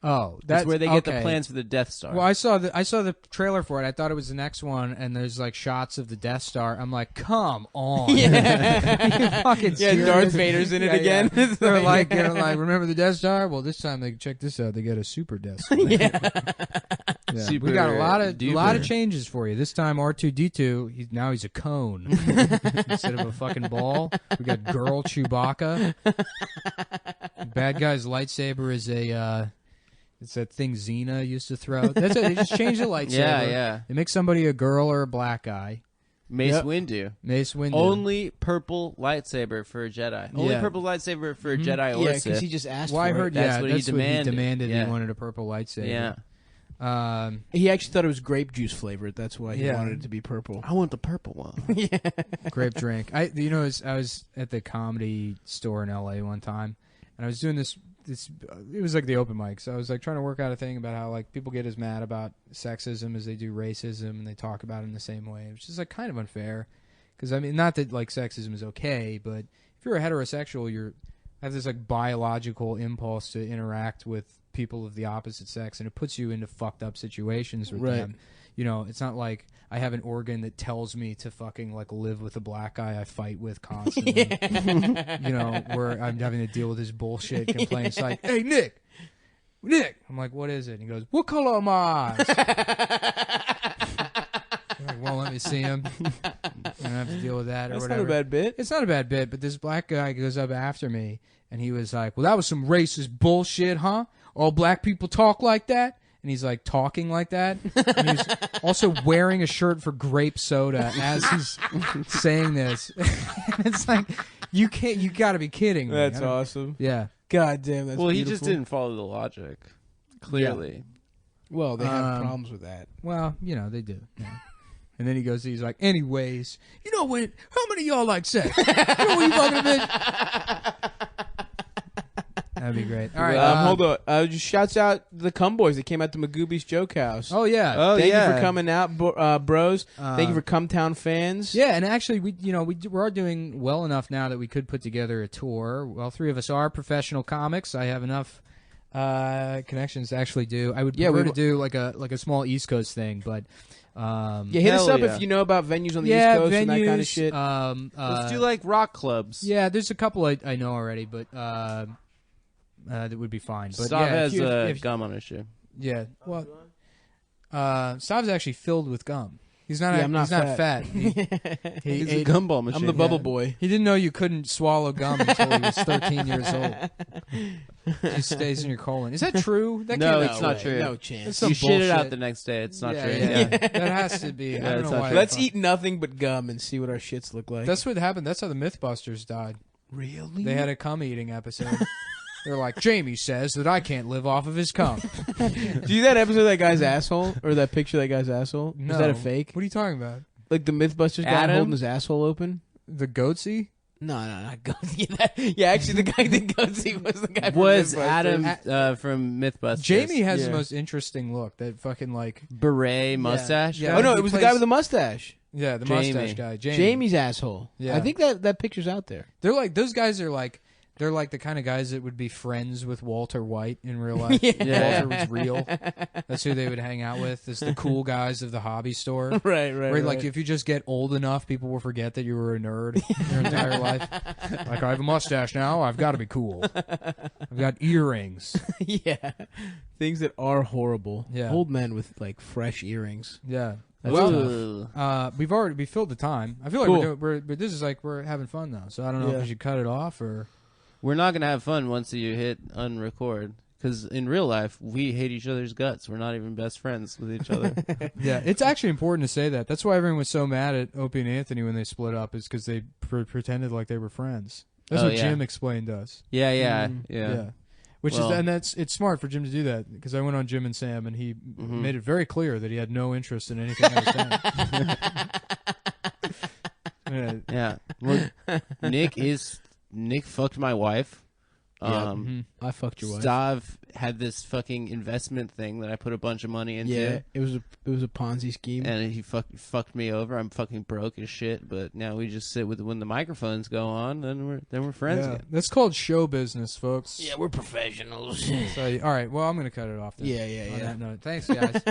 Oh, That's where they get the okay. plans for the Death Star. Well, I saw the trailer for it. I thought it was the next one, and there's like shots of the Death Star. I'm like, come on, Yeah. You fucking Yeah, serious? Darth Vader's in it Yeah, again. yeah. It's They're like- like, remember the Death Star? Well, this time they check this out. They get a super Death Star. Yeah. Yeah. Super We got a lot of duper. changes for you. This time R2D2, now he's a cone instead of a fucking ball. We got girl Chewbacca. Bad guy's lightsaber is it's that thing Xena used to throw. That's it. They just changed the lightsaber. yeah. They make somebody a girl or a black guy. Mace Yep. Windu. Mace Windu. Only purple lightsaber for a Jedi. Only Yeah. purple lightsaber for a Jedi or Yeah, a because Sith. he just asked Well, I for heard. it. That's Yeah, what he that's what he demanded. demanded. Yeah. He wanted a purple lightsaber. Yeah. He actually thought it was grape juice flavored. That's why he Yeah. wanted it to be purple. I want the purple one. Grape drink. I was at the comedy store in LA one time, and I was doing this. It was like the open mic, so I was like trying to work out a thing about how like people get as mad about sexism as they do racism, and they talk about it in the same way, which is like kind of unfair. Because I mean, not that like sexism is okay, but if you're a heterosexual, you have this like biological impulse to interact with people of the opposite sex, and it puts you into fucked up situations with Right. them. You know, it's not like I have an organ that tells me to fucking like live with a black guy I fight with constantly. You know, where I'm having to deal with his bullshit complaints like, "Hey Nick, I'm like, what is it? And he goes, "What color are my eyes?" I'm like, well, let me see him. I don't have to deal with that or That's whatever. not a bad bit. It's not a bad bit, but this black guy goes up after me, and he was like, "Well, that was some racist bullshit, huh? All black people talk like that?" And he's like talking like that. And he's also wearing a shirt for grape soda as he's saying this. And it's like, you got to be kidding me. That's awesome. Yeah. God damn, that's Well, he beautiful. just didn't follow the logic. Clearly. Well, they have Um, problems with that. Well, you know, they do. Yeah. And then he's like, anyways, you know what? How many of y'all like sex? You know what you fucking bitch? That'd be great. All right. Hold on. Just shouts out the Cum Boys that came out to Magooby's Joke House. Oh, yeah. Oh, Thank yeah. you for coming out, bros. Thank you for Cum Town fans. Yeah, and actually, we are doing well enough now that we could put together a tour. Well, three of us are professional comics. I have enough connections to actually do. I would prefer to do like a small East Coast thing, but hit us Hell up yeah. if you know about venues on the East Coast and that kind of shit. Let's do like rock clubs. Yeah, there's a couple I know already, but that would be fine. But Stav yeah, has if gum on his shoe. yeah, well, Stav's actually filled with gum. He's not. Yeah, I'm not he's not fat. fat. He He's a ate- gumball machine. I'm the bubble yeah. boy. He didn't know you couldn't swallow gum until he was 13 years old. It just stays in your colon. Is that true? That No, can't it's be not true. true. No It's chance. some You shit it out bullshit. the next day. It's not yeah, true. Yeah. That has to be. I Yeah, don't it's know not why. true. Let's eat nothing but gum and see what our shits look like. That's what happened. That's how the Mythbusters died. really. They had a cum eating episode. They're like, Jamie says that I can't live off of his cum. Do you see that episode of that guy's asshole or that picture of that guy's asshole? No. Is that a fake? What are you talking about? Like the Mythbusters guy Adam? holding his asshole open? The goatsy? No, not Goatsy. Yeah, actually, the guy that Goatsy was the guy. From Was Mythbusters. Adam from Mythbusters. Jamie has Yeah. the most interesting look. That fucking like, beret mustache. Yeah. Oh no, he it was the plays- guy with the mustache. yeah, the Jamie. mustache guy. Jamie's asshole. Yeah. I think that picture's out there. They're like those guys are like. They're like the kind of guys that would be friends with Walter White in real life. Yeah. Walter was real. That's who they would hang out with. Is the cool guys of the hobby store. Right. Where like if you just get old enough, people will forget that you were a nerd your entire life. Like I have a mustache now, I've got to be cool. I've got earrings. yeah, things that are horrible. Yeah. Old men with like fresh earrings. Yeah. That's Well, tough. We filled the time. I feel like Cool. but this is like we're having fun though. So I don't know Yeah. if we should cut it off or. we're not gonna have fun once you hit unrecord. Because in real life, we hate each other's guts. We're not even best friends with each other. Yeah, it's actually important to say that. That's why everyone was so mad at Opie and Anthony when they split up, is because they pretended like they were friends. That's Oh, what yeah. Jim explained to us. Yeah. Yeah. Which Well- it's smart for Jim to do that, because I went on Jim and Sam and he Mhm. made it very clear that he had no interest in anything I was saying. Yeah. Yeah. Well, Nick fucked my wife. Mhm. I fucked your wife. Stav had this fucking investment thing that I put a bunch of money into. Yeah, it was a Ponzi scheme. And he fucked me over. I'm fucking broke as shit. But now we just sit with when the microphones go on, then we're friends Yeah. again. That's called show business, folks. Yeah, we're professionals. So, all right, well, I'm going to cut it off then. Yeah. On that note. Thanks, guys.